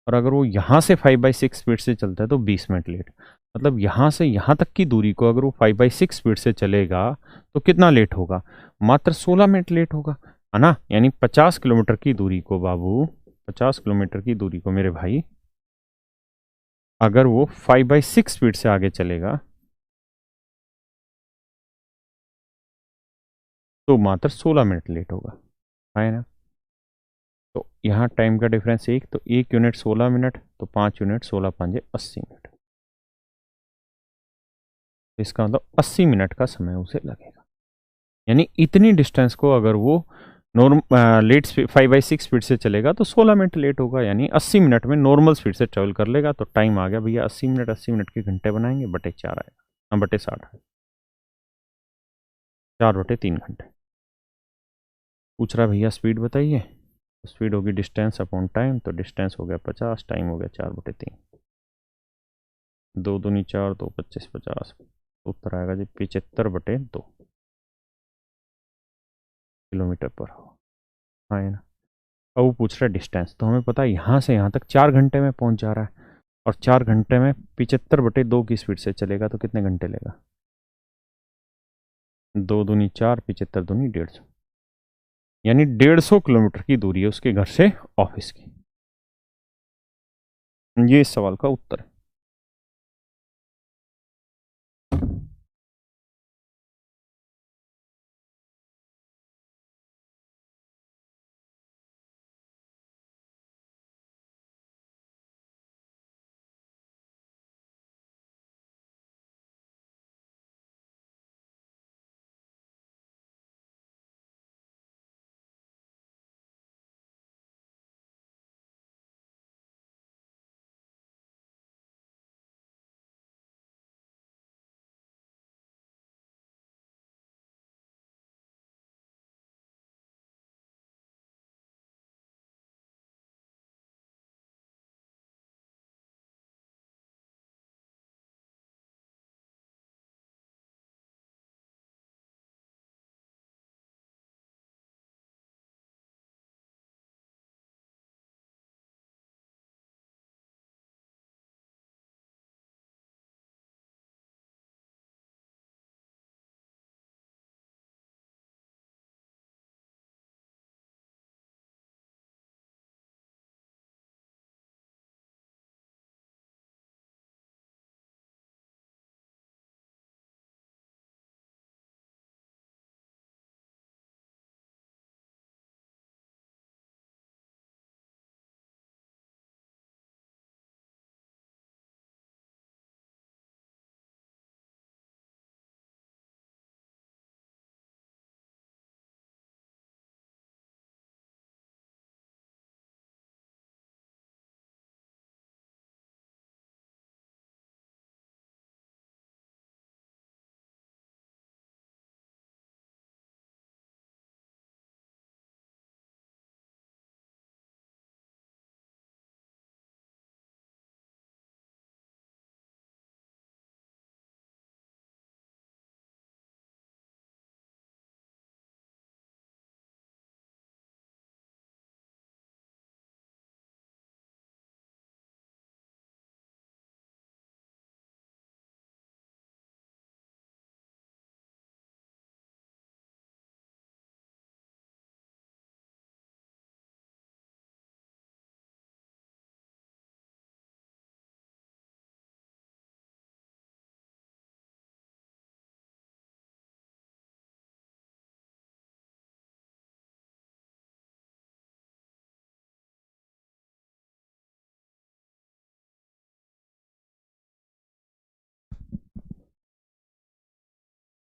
A: और अगर वो यहां से 5/6 स्पीड से चलता है तो 20 मिनट लेट। मतलब यहां से यहां तक की दूरी को अगर वो 5/6 स्पीड से चलेगा तो कितना लेट होगा? मात्र 16 मिनट लेट होगा, है ना? यानी 50 किलोमीटर की दूरी को बाबू, 50 किलोमीटर की दूरी को मेरे भाई, अगर वो 5/6 स्पीड से आगे चलेगा तो मात्र 16 मिनट लेट होगा, है ना? तो यहाँ टाइम का डिफरेंस एक, तो 1 यूनिट 16 मिनट, तो 5 यूनिट 16×5 = 80 मिनट। तो इसका मतलब 80 मिनट का समय उसे लगेगा। यानी इतनी डिस्टेंस को अगर वो नॉर्म लेट 5/6 स्पीड से चलेगा तो 16 मिनट लेट होगा, यानी 80 मिनट में नॉर्मल स्पीड से ट्रेवल कर लेगा। तो टाइम आ गया भैया 80 मिनट। 80 मिनट के घंटे बनाएंगे, बटे 4 आएगा, हाँ बटे 60 है, 4/3 घंटे। पूछ रहा भैया स्पीड बताइए, तो स्पीड होगी डिस्टेंस अपॉन टाइम, तो डिस्टेंस हो गया 50, टाइम हो गया 4/3। 2×2 = 4, 2×25 = 50। उत्तर आएगा जी 75/2 किलोमीटर पर हो, हाँ है ना? अब वो पूछ रहा है डिस्टेंस, तो हमें पता है यहाँ से यहाँ तक 4 घंटे में पहुंच जा रहा है, और 4 घंटे में 75/2 की स्पीड से चलेगा तो कितने घंटे लेगा? 2×2 = 4, 75×2 = 150, यानी 150 किलोमीटर की दूरी है उसके घर से ऑफिस की। ये इस सवाल का उत्तर है।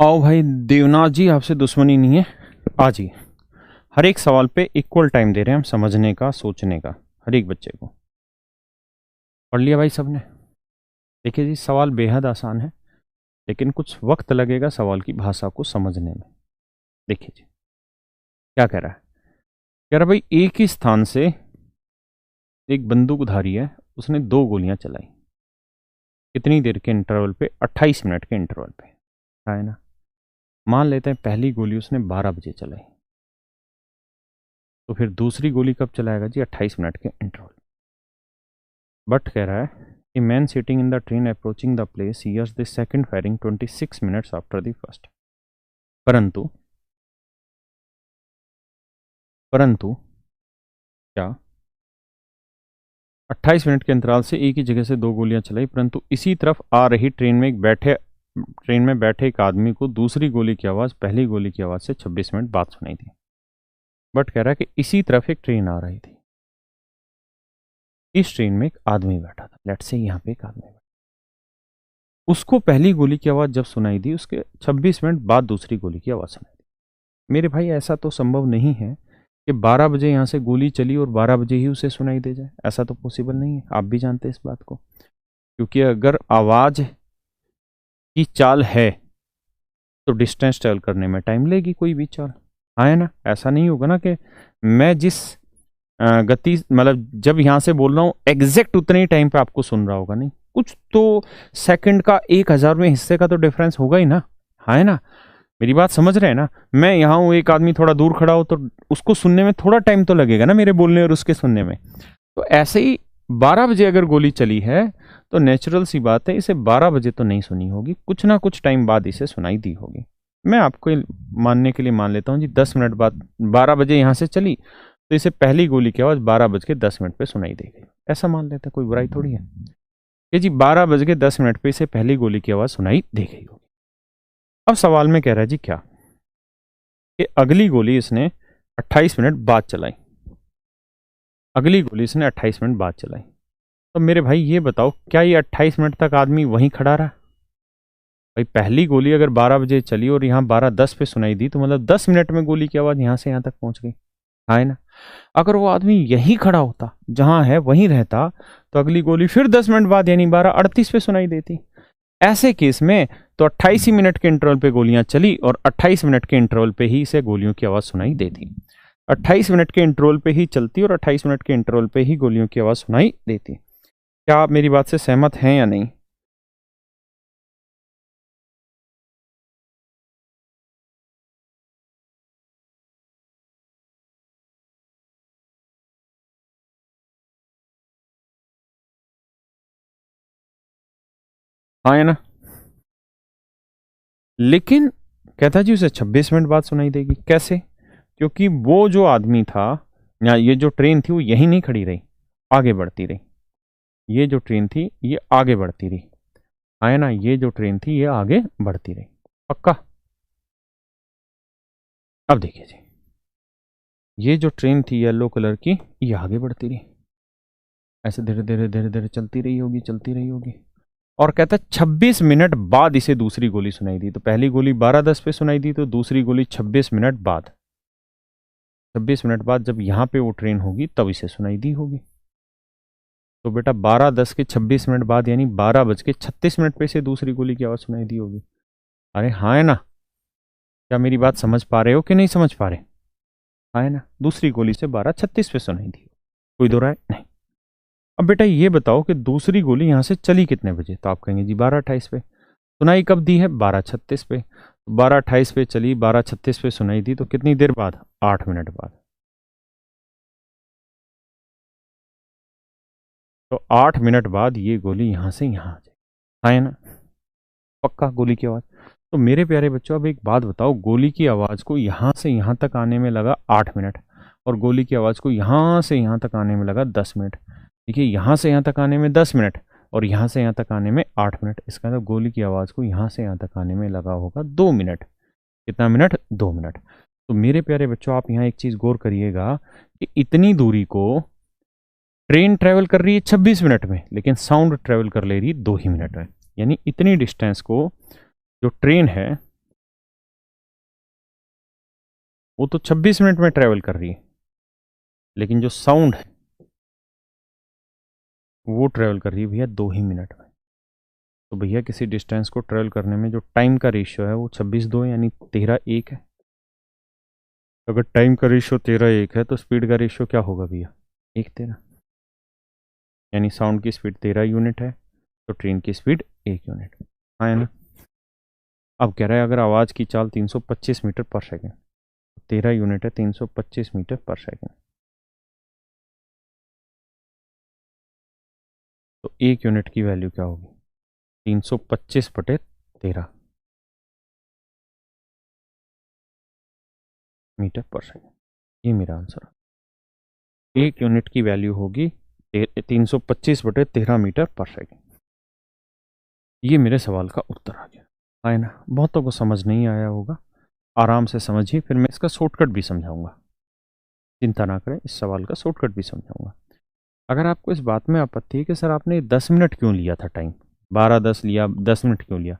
A: आओ भाई देवनाथ जी, आपसे दुश्मनी नहीं है। आ जी, हर एक सवाल पे इक्वल टाइम दे रहे हैं हम समझने का, सोचने का, हर एक बच्चे को। पढ़ लिया भाई सबने? देखिए जी, सवाल बेहद आसान है, लेकिन कुछ वक्त लगेगा सवाल की भाषा को समझने में। देखिए जी, क्या कह रहा है? कह रहा भाई एक ही स्थान से एक बंदूकधारी है, उसने 2 गोलियां चलाई। कितनी देर के इंटरवल पे? 28 मिनट के इंटरवल पे, है ना। मान लेते हैं पहली गोली उसने 12 बजे चलाई, तो फिर दूसरी गोली कब चलाएगा जी? 28 मिनट के इंटरवल। बट कह रहा है A man sitting in the train approaching the place hears the second firing 26 minutes after the first. परंतु क्या 28 मिनट के अंतराल से एक ही जगह से 2 गोलियां चलाई, परंतु इसी तरफ आ रही ट्रेन में बैठे एक आदमी को दूसरी गोली की आवाज़ पहली गोली की आवाज़ से 26 मिनट बाद सुनाई दी। बट कह रहा है कि इसी तरफ एक ट्रेन आ रही थी, इस ट्रेन में एक आदमी बैठा था, लेट्स से यहाँ पे एक आदमी बैठा, उसको पहली गोली की आवाज़ जब सुनाई दी उसके 26 मिनट बाद दूसरी गोली की आवाज़ सुनाई दी। मेरे भाई ऐसा तो संभव नहीं है कि 12 बजे यहाँ से गोली चली और 12 बजे ही उसे सुनाई दे जाए, ऐसा तो पॉसिबल नहीं है। आप भी जानते हैं इस बात को, क्योंकि अगर आवाज़ की चाल है तो डिस्टेंस ट्रेवल करने में टाइम लेगी कोई भी चाल, है ना। ऐसा नहीं होगा ना कि मैं जिस गति, मतलब जब यहाँ से बोल रहा हूँ एग्जैक्ट उतने ही टाइम पे आपको सुन रहा होगा, नहीं, कुछ तो सेकंड का 1000वें हिस्से का तो डिफरेंस होगा ही ना, है ना। मेरी बात समझ रहे हैं ना। मैं यहाँ हूँ, एक आदमी थोड़ा दूर खड़ा हो तो उसको सुनने में थोड़ा टाइम तो लगेगा ना, मेरे बोलने और उसके सुनने में। तो ऐसे ही 12 बजे अगर गोली चली है तो नेचुरल सी बात है इसे 12 बजे तो नहीं सुनी होगी, कुछ ना कुछ टाइम बाद इसे सुनाई दी होगी। मैं आपको मानने के लिए मान लेता हूँ जी 10 मिनट बाद 12 बजे यहाँ से चली तो इसे पहली गोली की आवाज़ 12:10 पे सुनाई दी गई, ऐसा मान लेते हैं, कोई बुराई थोड़ी है कि जी 12:10 पे इसे पहली गोली की आवाज़ सुनाई दी गई होगी। अब सवाल में कह रहा है जी क्या कि अगली गोली इसने 28 मिनट बाद चलाई, अगली गोली इसने 28 मिनट बाद चलाई। तो मेरे भाई ये बताओ, क्या ये 28 मिनट तक आदमी वहीं खड़ा रहा? भाई पहली गोली अगर 12 बजे चली और यहाँ 12:10 पे सुनाई दी तो मतलब 10 मिनट में गोली की आवाज़ यहाँ से यहाँ तक पहुँच गई, है ना। अगर वो आदमी यहीं खड़ा होता, जहाँ है वहीं रहता, तो अगली गोली फिर 10 मिनट बाद यानी 12:38 पे सुनाई देती। ऐसे केस में तो 28 ही मिनट के इंटरवल पे गोलियां चली और 28 मिनट के इंटरवल पे ही इसे गोलियों की आवाज़ सुनाई देती। 28 मिनट के इंटरवल पे ही चलती और 28 मिनट के इंटरवल पे ही गोलियों की आवाज़ सुनाई देती। क्या आप मेरी बात से सहमत हैं या नहीं? हाँ या ना? लेकिन कहता जी उसे 26 मिनट बाद सुनाई देगी, कैसे? क्योंकि वो जो आदमी था या ये जो ट्रेन थी वो यहीं नहीं खड़ी रही, आगे बढ़ती रही। ये जो ट्रेन थी ये आगे बढ़ती रही, है ना। ये जो ट्रेन थी ये आगे बढ़ती रही, पक्का। अब देखिए जी, ये जो ट्रेन थी येलो कलर की ये आगे बढ़ती रही, ऐसे धीरे धीरे धीरे धीरे चलती रही होगी, चलती रही होगी। और कहता है 26 मिनट बाद इसे दूसरी गोली सुनाई दी। तो पहली गोली 12:10 पे सुनाई दी, तो दूसरी गोली 26 मिनट बाद, 26 मिनट बाद जब यहाँ पे वो ट्रेन होगी तब इसे सुनाई दी होगी। तो बेटा 12:10 के 26 मिनट बाद यानी 12:36 पे इसे दूसरी गोली की आवाज़ सुनाई दी होगी। अरे हाँ है ना? क्या मेरी बात समझ पा रहे हो कि नहीं समझ पा रहे? हाँ है ना? दूसरी गोली से 12:36 पे सुनाई दी, कोई दो राय नहीं। अब बेटा ये बताओ कि दूसरी गोली यहाँ से चली कितने बजे? तो आप कहेंगे जी 12:28 पे। सुनाई कब दी है? 12:36 पे। 12:28 पे चली, 12:36 पे सुनाई दी, तो कितनी देर बाद? 8 मिनट बाद। तो 8 मिनट बाद ये गोली यहाँ से यहाँ आ जाए, है ना? पक्का गोली की आवाज़। तो मेरे प्यारे बच्चों अब एक बात बताओ, गोली की आवाज़ को यहाँ से यहाँ तक आने में लगा 8 मिनट और गोली की आवाज़ को यहाँ से यहाँ तक आने में लगा 10 मिनट। देखिए यहाँ से यहाँ तक आने में 10 मिनट और यहाँ से यहाँ तक आने में 8 मिनट, इसका मतलब गोली की आवाज़ को यहाँ से यहाँ तक आने में लगा होगा 2 मिनट। कितना मिनट? 2 मिनट। तो मेरे प्यारे बच्चों आप यहाँ एक चीज़ गौर करिएगा कि इतनी दूरी को ट्रेन ट्रेवल कर रही है 26 मिनट में, लेकिन साउंड ट्रेवल कर ले रही है 2 ही मिनट में। यानी इतनी डिस्टेंस को जो ट्रेन है वो तो 26 मिनट में ट्रेवल कर रही है, लेकिन जो साउंड है वो ट्रेवल कर रही है भैया 2 ही मिनट में। तो भैया किसी डिस्टेंस को ट्रेवल करने में जो टाइम का रेशियो है वो 26/2 यानी 13:1 है। अगर टाइम का रेशियो 13:1 है तो स्पीड का रेशियो क्या होगा भैया, 1:13। यानी साउंड की स्पीड 13 यूनिट है तो ट्रेन की स्पीड 1 यूनिट। हाँ है ना। अब कह रहा है अगर आवाज़ की चाल 325 मीटर पर सेकेंड, 13 यूनिट है 325 मीटर पर सेकेंड, तो 1 यूनिट की वैल्यू क्या होगी, 325/13 मीटर पर सेकेंड। ये मेरा आंसर है। 1 यूनिट की वैल्यू होगी 325/13 मीटर पर सेकेंड। ये मेरे सवाल का उत्तर आ गया है ना। बहुतों को समझ नहीं आया होगा, आराम से समझिए, फिर मैं इसका शॉर्टकट भी समझाऊंगा। चिंता ना करें, इस सवाल का शॉर्टकट भी समझाऊंगा। अगर आपको इस बात में आपत्ति है कि सर आपने 10 मिनट क्यों लिया था टाइम, 12-10 लिया, 10 मिनट क्यों लिया,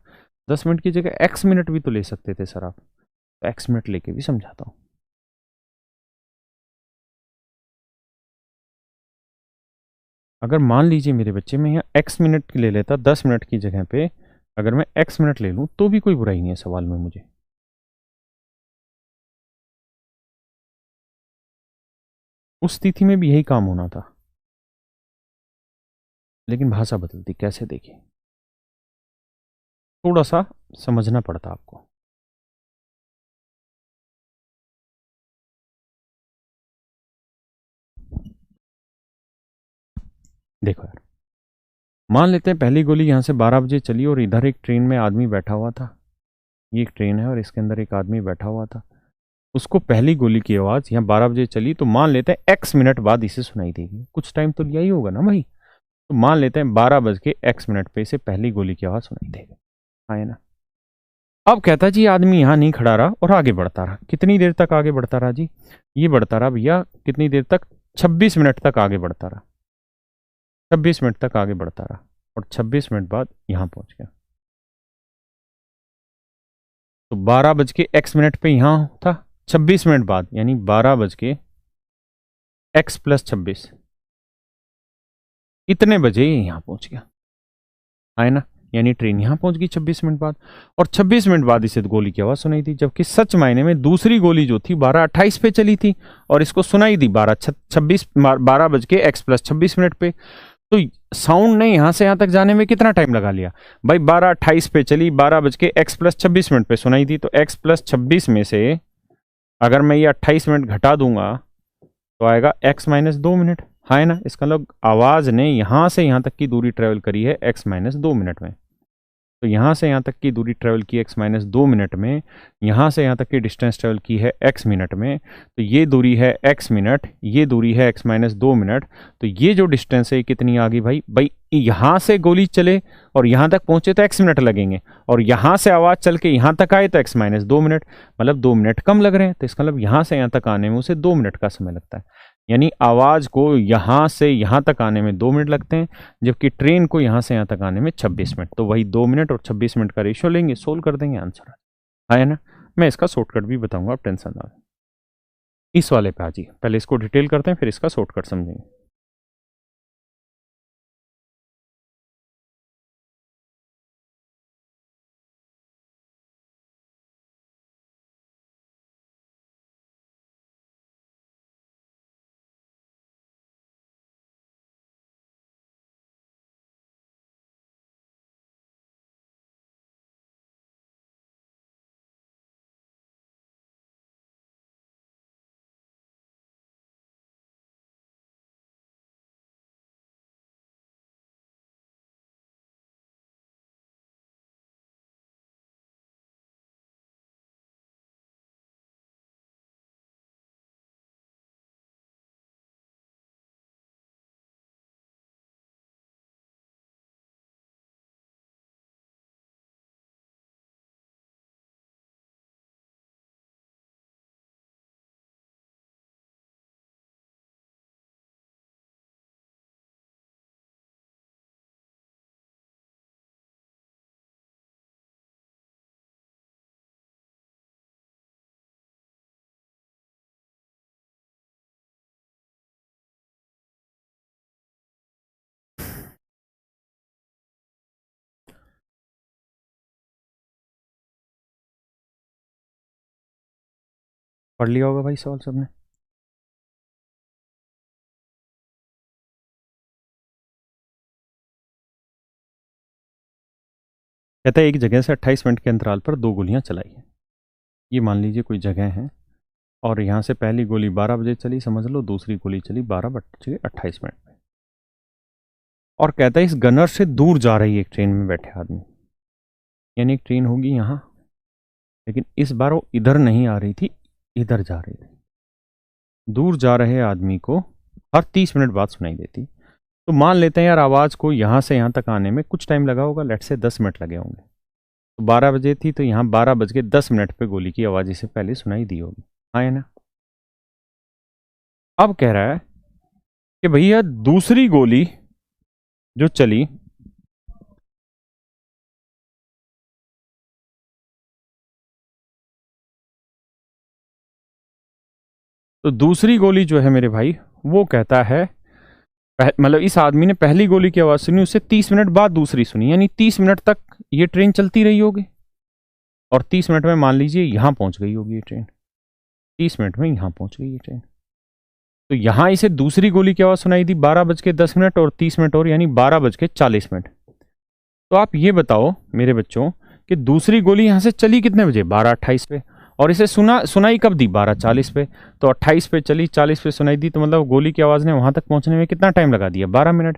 A: 10 मिनट की जगह एक्स मिनट भी तो ले सकते थे सर आप, तो एक्स मिनट लेके भी समझाता हूँ। अगर मान लीजिए मेरे बच्चे में यहाँ एक्स मिनट ले लेता 10 मिनट की जगह पे, अगर मैं एक्स मिनट ले लूँ तो भी कोई बुराई नहीं है सवाल में मुझे। उस स्थिति में भी यही काम होना था, लेकिन भाषा बदलती कैसे देखिए, थोड़ा सा समझना पड़ता आपको। देखो यार, मान लेते हैं पहली गोली यहाँ से 12 बजे चली और इधर एक ट्रेन में आदमी बैठा हुआ था। ये एक ट्रेन है और इसके अंदर एक आदमी बैठा हुआ था। उसको पहली गोली की आवाज़ यहाँ 12 बजे चली, तो मान लेते हैं एक्स मिनट बाद इसे सुनाई देगी। कुछ टाइम तो लिया ही होगा ना भाई, तो मान लेते हैं 12 बज के X मिनट पे इसे पहली गोली की आवाज़ सुनाई देगी। हाँ है ना। अब कहता जी आदमी यहाँ नहीं खड़ा रहा और आगे बढ़ता रहा। कितनी देर तक आगे बढ़ता रहा जी, ये बढ़ता रहा भैया कितनी देर तक, 26 मिनट तक आगे बढ़ता रहा। 26 मिनट तक आगे बढ़ता रहा और 26 मिनट बाद यहाँ पहुंच गया। तो 12 बज के X मिनट पे यहाँ था, 26 मिनट बाद यानी 12 बज के X+26, इतने बजे ये यहाँ पहुंच गया। है ना। यानी ट्रेन यहाँ पहुंच गई 26 मिनट बाद, और 26 मिनट बाद इसे गोली की आवाज़ सुनाई दी, जबकि सच मायने में दूसरी गोली जो थी 12:28 पे चली थी और इसको सुनाई दी 12 बज के X+26 पे। तो साउंड ने यहाँ से यहाँ तक जाने में कितना टाइम लगा लिया भाई, 12:28 पे चली, 12 बज के X+26 पे सुनाई दी, तो X+26 में से अगर मैं ये 28 मिनट घटा दूंगा तो आएगा X-2 मिनट। हाँ ना। इसका मतलब आवाज़ ने यहाँ से यहाँ तक की दूरी ट्रेवल करी है X-2 मिनट में। तो यहाँ से यहाँ तक की दूरी ट्रेवल की X-2 मिनट में, यहाँ से यहाँ तक की डिस्टेंस ट्रेवल की है X मिनट में, तो ये दूरी है X मिनट, ये दूरी है X-2 मिनट। तो ये जो डिस्टेंस है ये कितनी आ गई भाई, यहाँ से गोली चले और यहाँ तक पहुंचे तो X मिनट लगेंगे, और यहाँ से आवाज़ चल के यहाँ तक आए तो X-2 मिनट, मतलब 2 मिनट कम लग रहे हैं। तो इसका मतलब यहाँ से यहाँ तक आने में उसे 2 मिनट का समय लगता है। यानी आवाज़ को यहाँ से यहाँ तक आने में 2 मिनट लगते हैं, जबकि ट्रेन को यहाँ से यहाँ तक आने में 26 मिनट। तो वही 2 मिनट और 26 मिनट का रेशियो लेंगे, सोल्व कर देंगे, आंसर है ना। मैं इसका शॉर्टकट भी बताऊंगा, आप टेंशन ना लें। इस वाले पे आ जाइए, पहले इसको डिटेल करते हैं फिर इसका शॉर्टकट समझेंगे। पढ़ लिया होगा भाई सवाल सबने। कहता है एक जगह से 28 मिनट के अंतराल पर दो गोलियां चलाई हैं। ये मान लीजिए कोई जगह है और यहाँ से पहली गोली 12 बजे चली, समझ लो, दूसरी गोली चली 12 बज के 28 मिनट में। और कहता है इस गनर से दूर जा रही है एक ट्रेन में बैठे आदमी, यानी एक ट्रेन होगी यहाँ, लेकिन इस बार वो इधर नहीं आ रही थी, इधर जा रही थी। दूर जा रहे आदमी को हर 30 मिनट बाद सुनाई देती। तो मान लेते हैं यार आवाज़ को यहाँ से यहाँ तक आने में कुछ टाइम लगा होगा, लेट से 10 मिनट लगे होंगे। तो 12 बजे थी तो यहाँ 12 बज के 10 मिनट पे गोली की आवाज़ इसे पहले सुनाई दी होगी, हाँ है ना। अब कह रहा है कि भैया दूसरी गोली जो चली, तो दूसरी गोली जो है मेरे भाई वो कहता है मतलब इस आदमी ने पहली गोली की आवाज़ सुनी, उससे 30 मिनट बाद दूसरी सुनी, यानी 30 मिनट तक ये ट्रेन चलती रही होगी। और 30 मिनट में मान लीजिए यहां पहुंच गई होगी ये ट्रेन, 30 मिनट में यहां पहुंच गई ये ट्रेन। तो यहां इसे दूसरी गोली की आवाज़ सुनाई दी 12 बज के 10 मिनट और 30 मिनट और, यानी 12 बज के 40 मिनट। तो आप ये बताओ मेरे बच्चों कि दूसरी गोली यहां से चली कितने बजे, 12:28 पे, और इसे सुनाई कब दी, 12:40 पे। तो 28 पे चली, 40 पे सुनाई दी, तो मतलब गोली की आवाज़ ने वहां तक पहुंचने में कितना टाइम लगा दिया, 12 मिनट।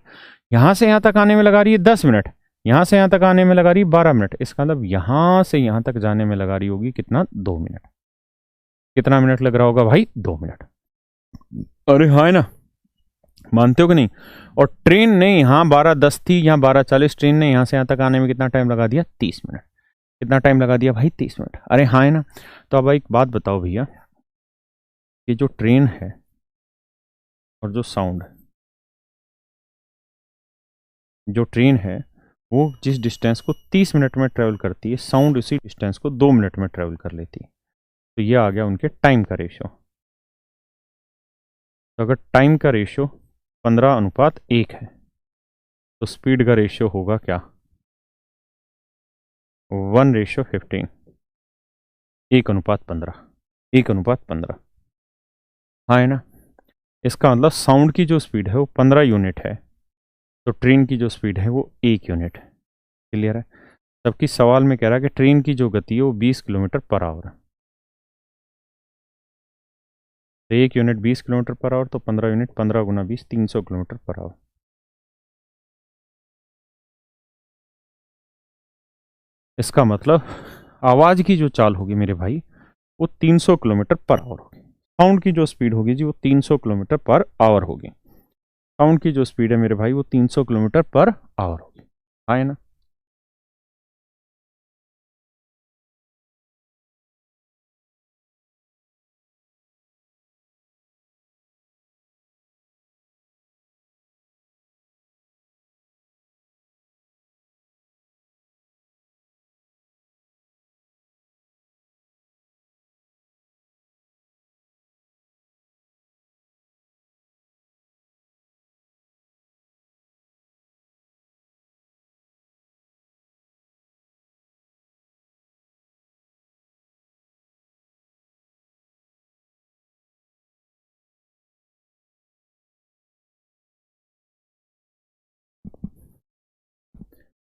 A: यहां से यहां तक आने में लगा रही है 10 मिनट, यहां से यहां तक आने में लगा रही है 12 मिनट। इसका मतलब यहां से यहां तक जाने में लगा रही होगी कितना, 2 मिनट। कितना मिनट लग रहा होगा भाई, 2 मिनट। अरे हाँ है ना, मानते हो कि नहीं। और ट्रेन ने यहाँ 12:10 थी, यहाँ 12:40, ट्रेन ने यहाँ से यहाँ तक आने में कितना टाइम लगा दिया, 30 मिनट। कितना टाइम लगा दिया भाई, 30 मिनट। अरे हाँ है ना। तो अब एक बात बताओ भैया, ये जो ट्रेन है और जो साउंड है, जो ट्रेन है वो जिस डिस्टेंस को 30 मिनट में ट्रेवल करती है, साउंड उसी डिस्टेंस को 2 मिनट में ट्रेवल कर लेती है। तो ये आ गया उनके टाइम का रेशियो। तो अगर टाइम का रेशियो 15:1 है तो स्पीड का रेशियो होगा क्या, 1:15, 1:15, 1:15। हाँ है ना। इसका मतलब साउंड की जो स्पीड है वो 15 यूनिट है, तो ट्रेन की जो स्पीड है वो 1 यूनिट है। क्लियर है। जबकि सवाल में कह रहा है कि ट्रेन की जो गति है वो 20 किलोमीटर पर आवर है। तो 1 यूनिट 20 किलोमीटर पर आवर, तो 15 यूनिट 15 गुना 20, 300 किलोमीटर पर आवर। इसका मतलब आवाज़ की जो चाल होगी मेरे भाई वो 300 किलोमीटर पर आवर होगी। साउंड की जो स्पीड होगी जी वो 300 किलोमीटर पर आवर होगी। साउंड की जो स्पीड है मेरे भाई वो 300 किलोमीटर पर आवर होगी, हाँ है ना।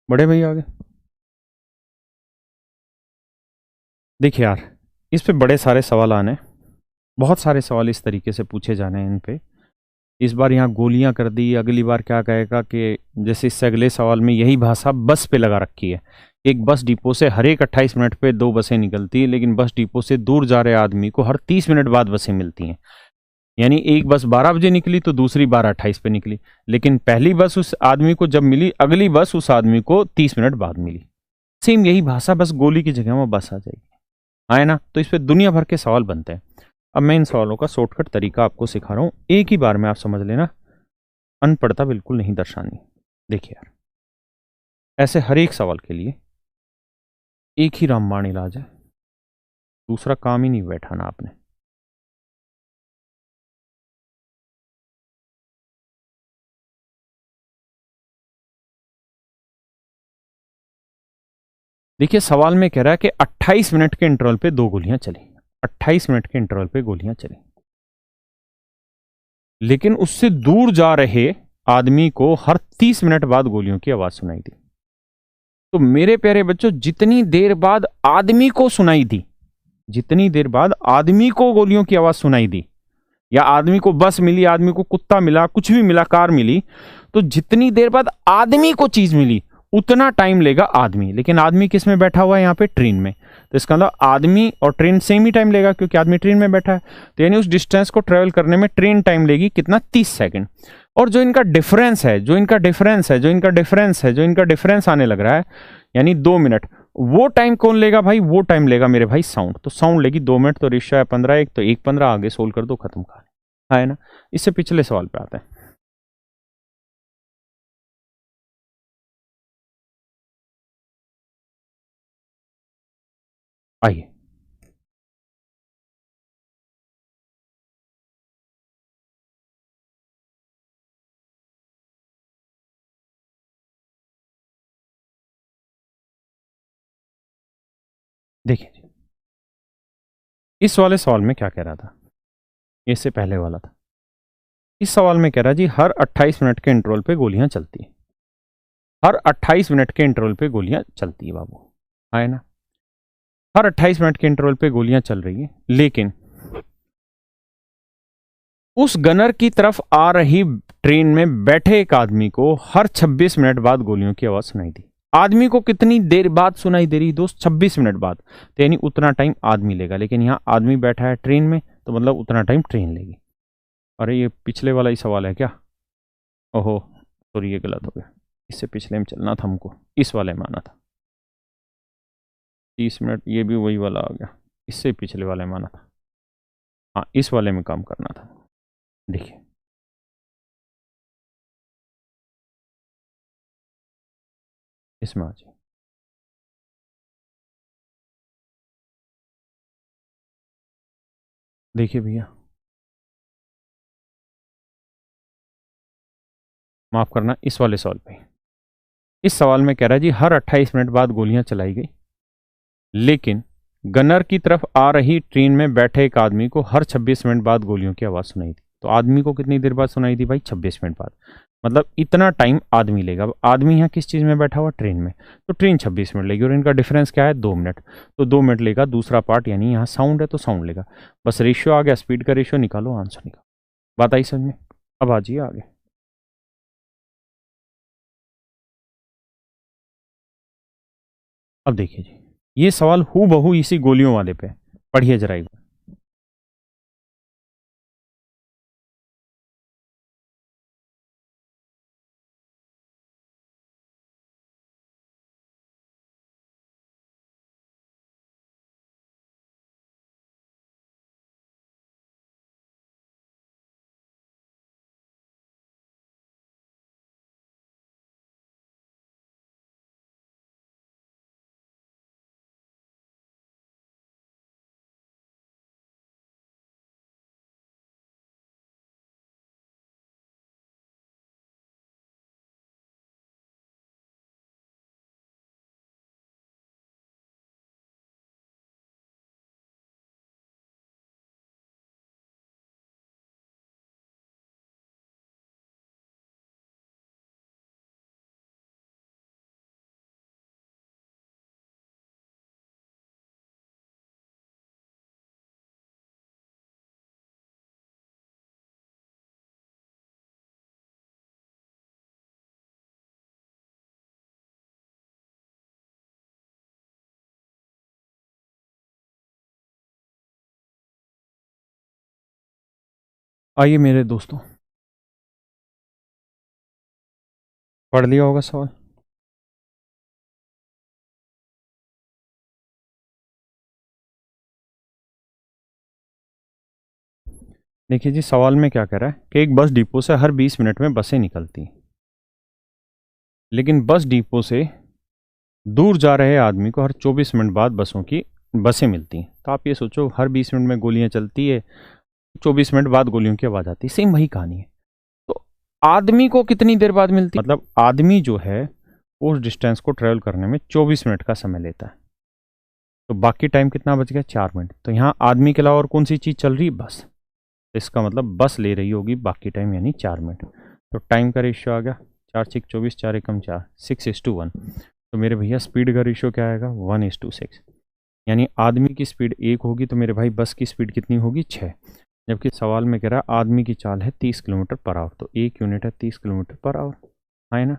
A: बड़े भैया आगे देखिए यार, इस पे बड़े सारे सवाल आने, बहुत सारे सवाल इस तरीके से पूछे जाने हैं इन पे। इस बार यहाँ गोलियां कर दी, अगली बार क्या कहेगा कि जैसे इससे अगले सवाल में यही भाषा बस पे लगा रखी है। एक बस डिपो से हर एक 28 मिनट पे दो बसें निकलती है, लेकिन बस डिपो से दूर जा रहे आदमी को हर 30 मिनट बाद बसें मिलती हैं। यानी एक बस 12 बजे निकली तो दूसरी 12:28 पे निकली, लेकिन पहली बस उस आदमी को जब मिली, अगली बस उस आदमी को 30 मिनट बाद मिली। सेम यही भाषा, बस गोली की जगह में बस आ जाएगी, है ना। तो इस पे दुनिया भर के सवाल बनते हैं। अब मैं इन सवालों का शॉर्टकट तरीका आपको सिखा रहा हूं, एक ही बार में आप समझ लेना, अनपढ़ता बिल्कुल नहीं दर्शानी। देखिए यार, ऐसे हर एक सवाल के लिए एक ही रामबाण इलाज है, दूसरा काम ही नहीं बैठाना आपने। देखिए सवाल में कह रहा है कि 28 मिनट के इंटरवल पे दो गोलियां चली। 28 मिनट के इंटरवल पे गोलियां चली, लेकिन उससे दूर जा रहे आदमी को हर 30 मिनट बाद गोलियों की आवाज सुनाई दी। तो मेरे प्यारे बच्चों, जितनी देर बाद आदमी को सुनाई दी, जितनी देर बाद आदमी को गोलियों की आवाज सुनाई दी, या आदमी को बस मिली, आदमी को कुत्ता मिला, कुछ भी मिला, कार मिली, तो जितनी देर बाद आदमी को चीज मिली उतना टाइम लेगा आदमी। लेकिन आदमी किस में बैठा हुआ है? यहाँ पे ट्रेन में। तो इसका मतलब आदमी और ट्रेन सेम ही टाइम लेगा, क्योंकि आदमी ट्रेन में बैठा है। तो यानी उस डिस्टेंस को ट्रेवल करने में ट्रेन टाइम लेगी कितना? 30 सेकंड। और जो इनका डिफरेंस है, जो इनका डिफरेंस है, जो इनका डिफरेंस है, जो इनका डिफरेंस आने लग रहा है, यानी 2 मिनट, वो टाइम कौन लेगा भाई? वो टाइम लेगा मेरे भाई साउंड। तो साउंड लेगी 2 मिनट, तो रेशियो है 15, एक तो 1:15, आगे सोल्व कर दो, खत्म कहानी है ना। इससे पिछले सवाल पे आते हैं। आइए, देखिए इस वाले सवाल में क्या कह रहा था, इससे पहले वाला था। इस सवाल में कह रहा जी हर 28 मिनट के इंटरवल पे गोलियां चलती हैं, हर 28 मिनट के इंटरवल पे गोलियां चलती है बाबू, है ना। हर 28 मिनट के इंटरवल पे गोलियां चल रही है, लेकिन उस गनर की तरफ आ रही ट्रेन में बैठे एक आदमी को हर 26 मिनट बाद गोलियों की आवाज सुनाई दी। आदमी को कितनी देर बाद सुनाई दे रही दोस्त? 26 मिनट बाद। तो यानी उतना टाइम आदमी लेगा, लेकिन यहां आदमी बैठा है ट्रेन में, तो मतलब उतना टाइम ट्रेन लेगी। अरे ये पिछले वाला ही सवाल है क्या? ओहो सॉरी, ये गलत हो गया। इससे पिछले में चलना था हमको, इस वाले में आना था। 30 मिनट, ये भी वही वाला आ गया, इससे पिछले वाले में आना था। हाँ, इस वाले में काम करना था। देखिए इसमें आ जाए, देखिए भैया, माफ करना, इस वाले सवाल पे। इस सवाल में कह रहा है जी हर 28 मिनट बाद गोलियां चलाई गई, लेकिन गनर की तरफ आ रही ट्रेन में बैठे एक आदमी को हर 26 मिनट बाद गोलियों की आवाज सुनाई दी। तो आदमी को कितनी देर बाद सुनाई दी भाई? 26 मिनट बाद। मतलब इतना टाइम आदमी लेगा। अब आदमी यहाँ किस चीज में बैठा हुआ? ट्रेन में। तो ट्रेन 26 मिनट लेगी, और इनका डिफरेंस क्या है? 2 मिनट। तो 2 मिनट लेगा दूसरा पार्ट, यानी यहाँ साउंड है तो साउंड लेगा। बस रेशियो आ गया, स्पीड का रेशियो निकालो, आंसर निकालो। बात आई समझ में? अब आ जाइए आगे। अब देखिए जी, ये सवाल हूबहू बहू इसी गोलियों वाले पे, पढ़िए जरा एक बार। आइए मेरे दोस्तों, पढ़ लिया होगा सवाल। देखिए जी, सवाल में क्या कह रहा है कि एक बस डिपो से हर 20 मिनट में बसें निकलती हैं, लेकिन बस डिपो से दूर जा रहे आदमी को हर 24 मिनट बाद बसें मिलती हैं। तो आप ये सोचो, हर 20 मिनट में गोलियां चलती है, 24 मिनट बाद गोलियों की आवाज आती है, सेम वही कहानी है। तो आदमी को कितनी देर बाद मिलती है? मतलब आदमी जो है उस डिस्टेंस को ट्रेवल करने में 24 मिनट का समय लेता है। तो बाकी टाइम कितना बच गया, 4 मिनट। तो यहाँ आदमी के अलावा और कौन सी चीज़ चल रही है, बस। तो इसका मतलब बस ले रही होगी बाकी टाइम, यानी 4 मिनट। तो टाइम का रेशियो आ गया 4×6 = 24, 4×1 = 4, 6:1। तो मेरे भैया स्पीड का रेशियो क्या आएगा, 1:6। यानी आदमी की स्पीड 1 होगी तो मेरे भाई बस की स्पीड कितनी होगी, 6। जबकि सवाल में कह रहा है आदमी की चाल है 30 किलोमीटर पर आवर, तो 1 यूनिट है 30 किलोमीटर पर आवर, है ना।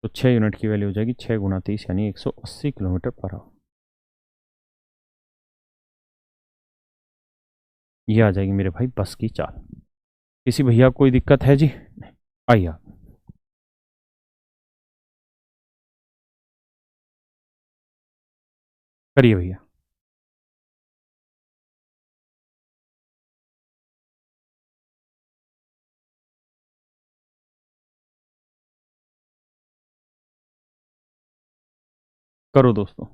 A: तो 6 यूनिट की वैल्यू हो जाएगी 6×30 यानी 180 किलोमीटर पर आवर। ये आ जाएगी मेरे भाई बस की चाल। किसी भैया कोई दिक्कत है जी, आइए आप करिए भैया। करो दोस्तों।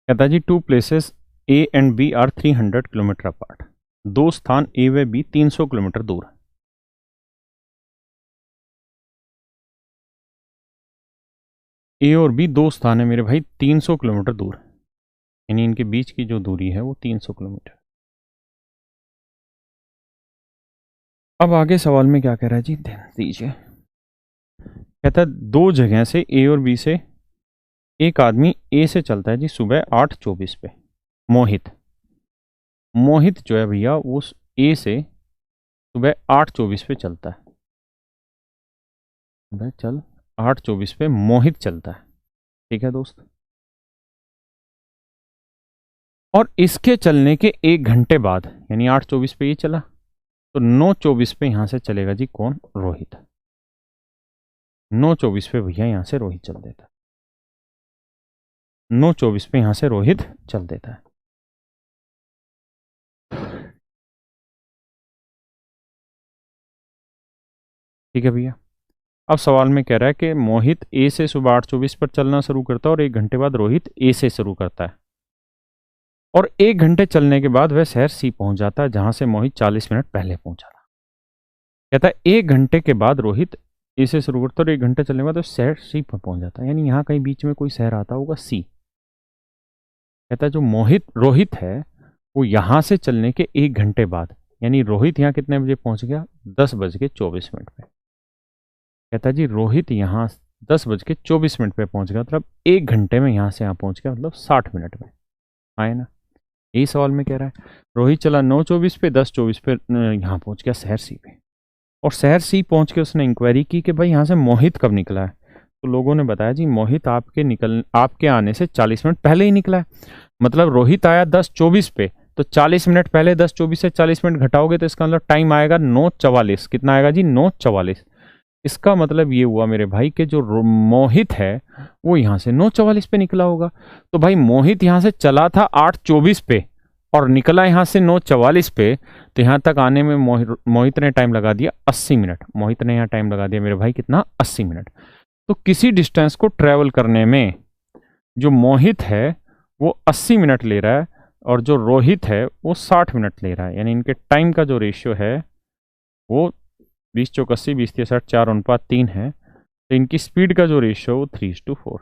A: कहता है जी 2 places A and B are 300 kilometres apart. दो स्थान ए व बी 300 किलोमीटर दूर है। ए और बी दो स्थान है मेरे भाई 300 किलोमीटर दूर, यानी इनके बीच की जो दूरी है वो 300 किलोमीटर। अब आगे सवाल में क्या कह रहा है जी, ध्यान दीजिए। कहता है दो जगह से ए और बी से एक आदमी ए से चलता है जी सुबह 8:24 पे। मोहित मोहित जो है भैया उस ए से सुबह 8:24 पे चलता है। चल 8:24 पे मोहित चलता है, ठीक है दोस्त। और इसके चलने के 1 घंटे बाद, यानी 8:24 पे ये चला, तो 9:24 पे यहां से चलेगा जी कौन, रोहित। 9:24 पे भैया यहां से रोहित चल देता है। 9:24 पे यहां से रोहित चल देता है। ठीक है भैया। अब सवाल में कह रहा है कि मोहित ए से सुबह 8:24 पर चलना शुरू करता है और 1 घंटे बाद रोहित ए से शुरू करता है, और 1 घंटे चलने के बाद वह शहर सी पहुंच जाता है जहां से मोहित 40 मिनट पहले पहुंचा था। कहता है 1 घंटे के बाद रोहित ए से शुरू करता है और 1 घंटे चलने के बाद वह शहर सी पर पहुंच जाता है, यानी यहाँ कहीं बीच में कोई शहर आता होगा सी। कहता है जो रोहित है वो यहां से चलने के 1 घंटे बाद, यानी रोहित यहाँ कितने बजे पहुंच गया, 10:24 पे। कहता है जी रोहित यहाँ 10:24 पे पहुंच गया, मतलब 1 घंटे में यहाँ से यहाँ पहुंच गया, मतलब 60 मिनट में, आए ना। यही सवाल में कह रहा है। रोहित चला 9:24 पे, 10:24 पे यहाँ पहुंच गया शहर सी पे, और शहर सी पहुंच के उसने इंक्वायरी की कि भाई यहाँ से मोहित कब निकला है। तो लोगों ने बताया जी मोहित आपके आने से 40 मिनट पहले ही निकला है। मतलब रोहित आया 10:24 पे, तो 40 मिनट पहले 10:24 से 40 मिनट घटाओगे तो इसका मतलब टाइम आएगा 9:44। कितना आएगा जी, 9:44। इसका मतलब ये हुआ मेरे भाई कि जो मोहित है वो यहाँ से 9:44 पे निकला होगा। तो भाई मोहित यहाँ से चला था 8:24 पे और निकला यहाँ से 9:44 पे, तो यहाँ तक आने में मोहित ने टाइम लगा दिया 80 मिनट। मोहित ने यहाँ टाइम लगा दिया मेरे भाई कितना, 80 मिनट। तो किसी डिस्टेंस को ट्रेवल करने में जो मोहित है वो 80 मिनट ले रहा है और जो रोहित है वो 60 मिनट ले रहा है, यानी इनके टाइम का जो रेशियो है वो 20 चौक 80, 20 3 60, 4:3 है। तो इनकी स्पीड का जो रेशियो वो 3:4,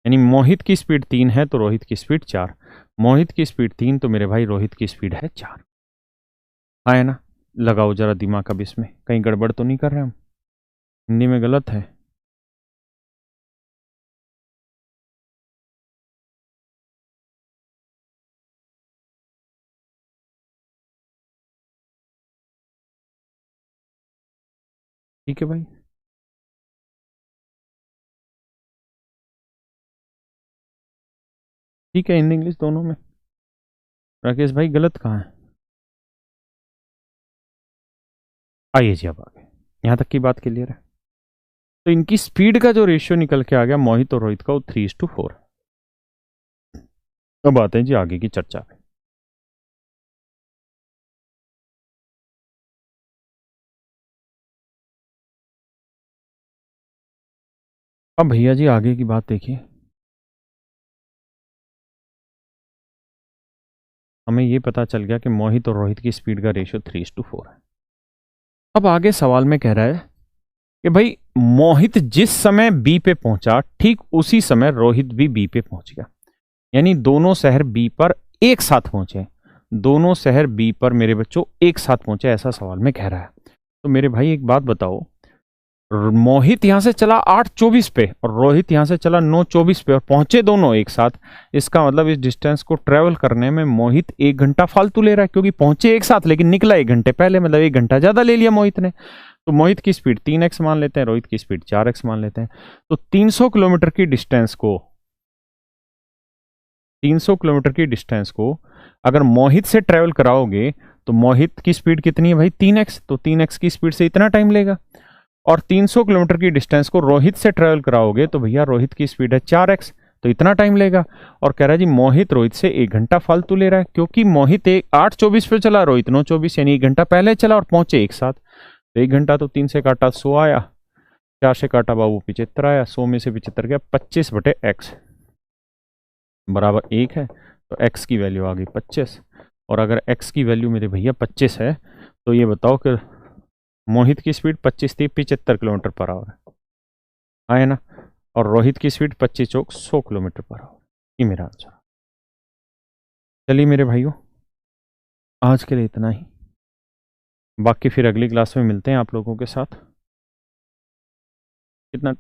A: यानी मोहित की स्पीड 3 है तो रोहित की स्पीड 4। मोहित की स्पीड 3 तो मेरे भाई रोहित की स्पीड है 4। आया ना? लगाओ जरा दिमाग अब इसमें, कहीं गड़बड़ तो नहीं कर रहे हम, हिंदी में गलत है। ठीक है भाई। ठीक है, हिंदी इंग्लिश दोनों में। राकेश भाई गलत कहाँ है? आइए जी अब आगे, यहाँ तक की बात क्लियर है। तो इनकी स्पीड का जो रेशियो निकल के आ गया मोहित और रोहित का, वो 3:4। अब आते हैं जी आगे की चर्चा पे। अब भैया जी आगे की बात देखिए। हमें ये पता चल गया कि मोहित और रोहित की स्पीड का रेशियो 3:4 है। अब आगे सवाल में कह रहा है कि भाई मोहित जिस समय बी पे पहुंचा ठीक उसी समय रोहित भी बी पे पहुंच गया, यानी दोनों शहर बी पर एक साथ पहुंचे। दोनों शहर बी पर मेरे बच्चों एक साथ पहुंचे, ऐसा सवाल में कह रहा है। तो मेरे भाई एक बात बताओ, मोहित यहां से चला 8:24 पे और रोहित यहां से चला 9:24 पे और पहुंचे दोनों एक साथ। इसका मतलब इस डिस्टेंस को ट्रेवल करने में मोहित 1 घंटा फालतू ले रहा है, क्योंकि पहुंचे एक साथ लेकिन निकला 1 घंटे पहले, मतलब 1 घंटा ज्यादा ले लिया मोहित ने। तो मोहित की स्पीड 3x मान लेते हैं, रोहित की स्पीड 4x मान लेते हैं। तो 300 किलोमीटर की डिस्टेंस को 300 किलोमीटर की डिस्टेंस को अगर मोहित से ट्रेवल कराओगे तो मोहित की स्पीड कितनी है भाई, 3x, तो 3x की स्पीड से इतना टाइम लेगा। और 300 किलोमीटर की डिस्टेंस को रोहित से ट्रेवल कराओगे तो भैया रोहित की स्पीड है 4x, तो इतना टाइम लेगा। और कह रहा है जी मोहित रोहित से 1 घंटा फालतू ले रहा है, क्योंकि मोहित 8:24 पे चला, रोहित 9:24, यानी 1 घंटा पहले चला और पहुंचे एक साथ। तो 1 घंटा तो 3 से काटा 100 आया, 4 से काटा बाबू 75 आया, 100 में से 75 गया 25/x बराबर 1 है। तो x की वैल्यू आ गई 25। और अगर x की वैल्यू मेरे भैया 25 है तो ये बताओ कि मोहित की स्पीड 25 थी 75 किलोमीटर पर आवर है ना, और रोहित की स्पीड 25 चौक 100 किलोमीटर पर आवर। ये मेरा आंसर। चलिए मेरे भाइयों, आज के लिए इतना ही, बाकी फिर अगली क्लास में मिलते हैं आप लोगों के साथ। कितना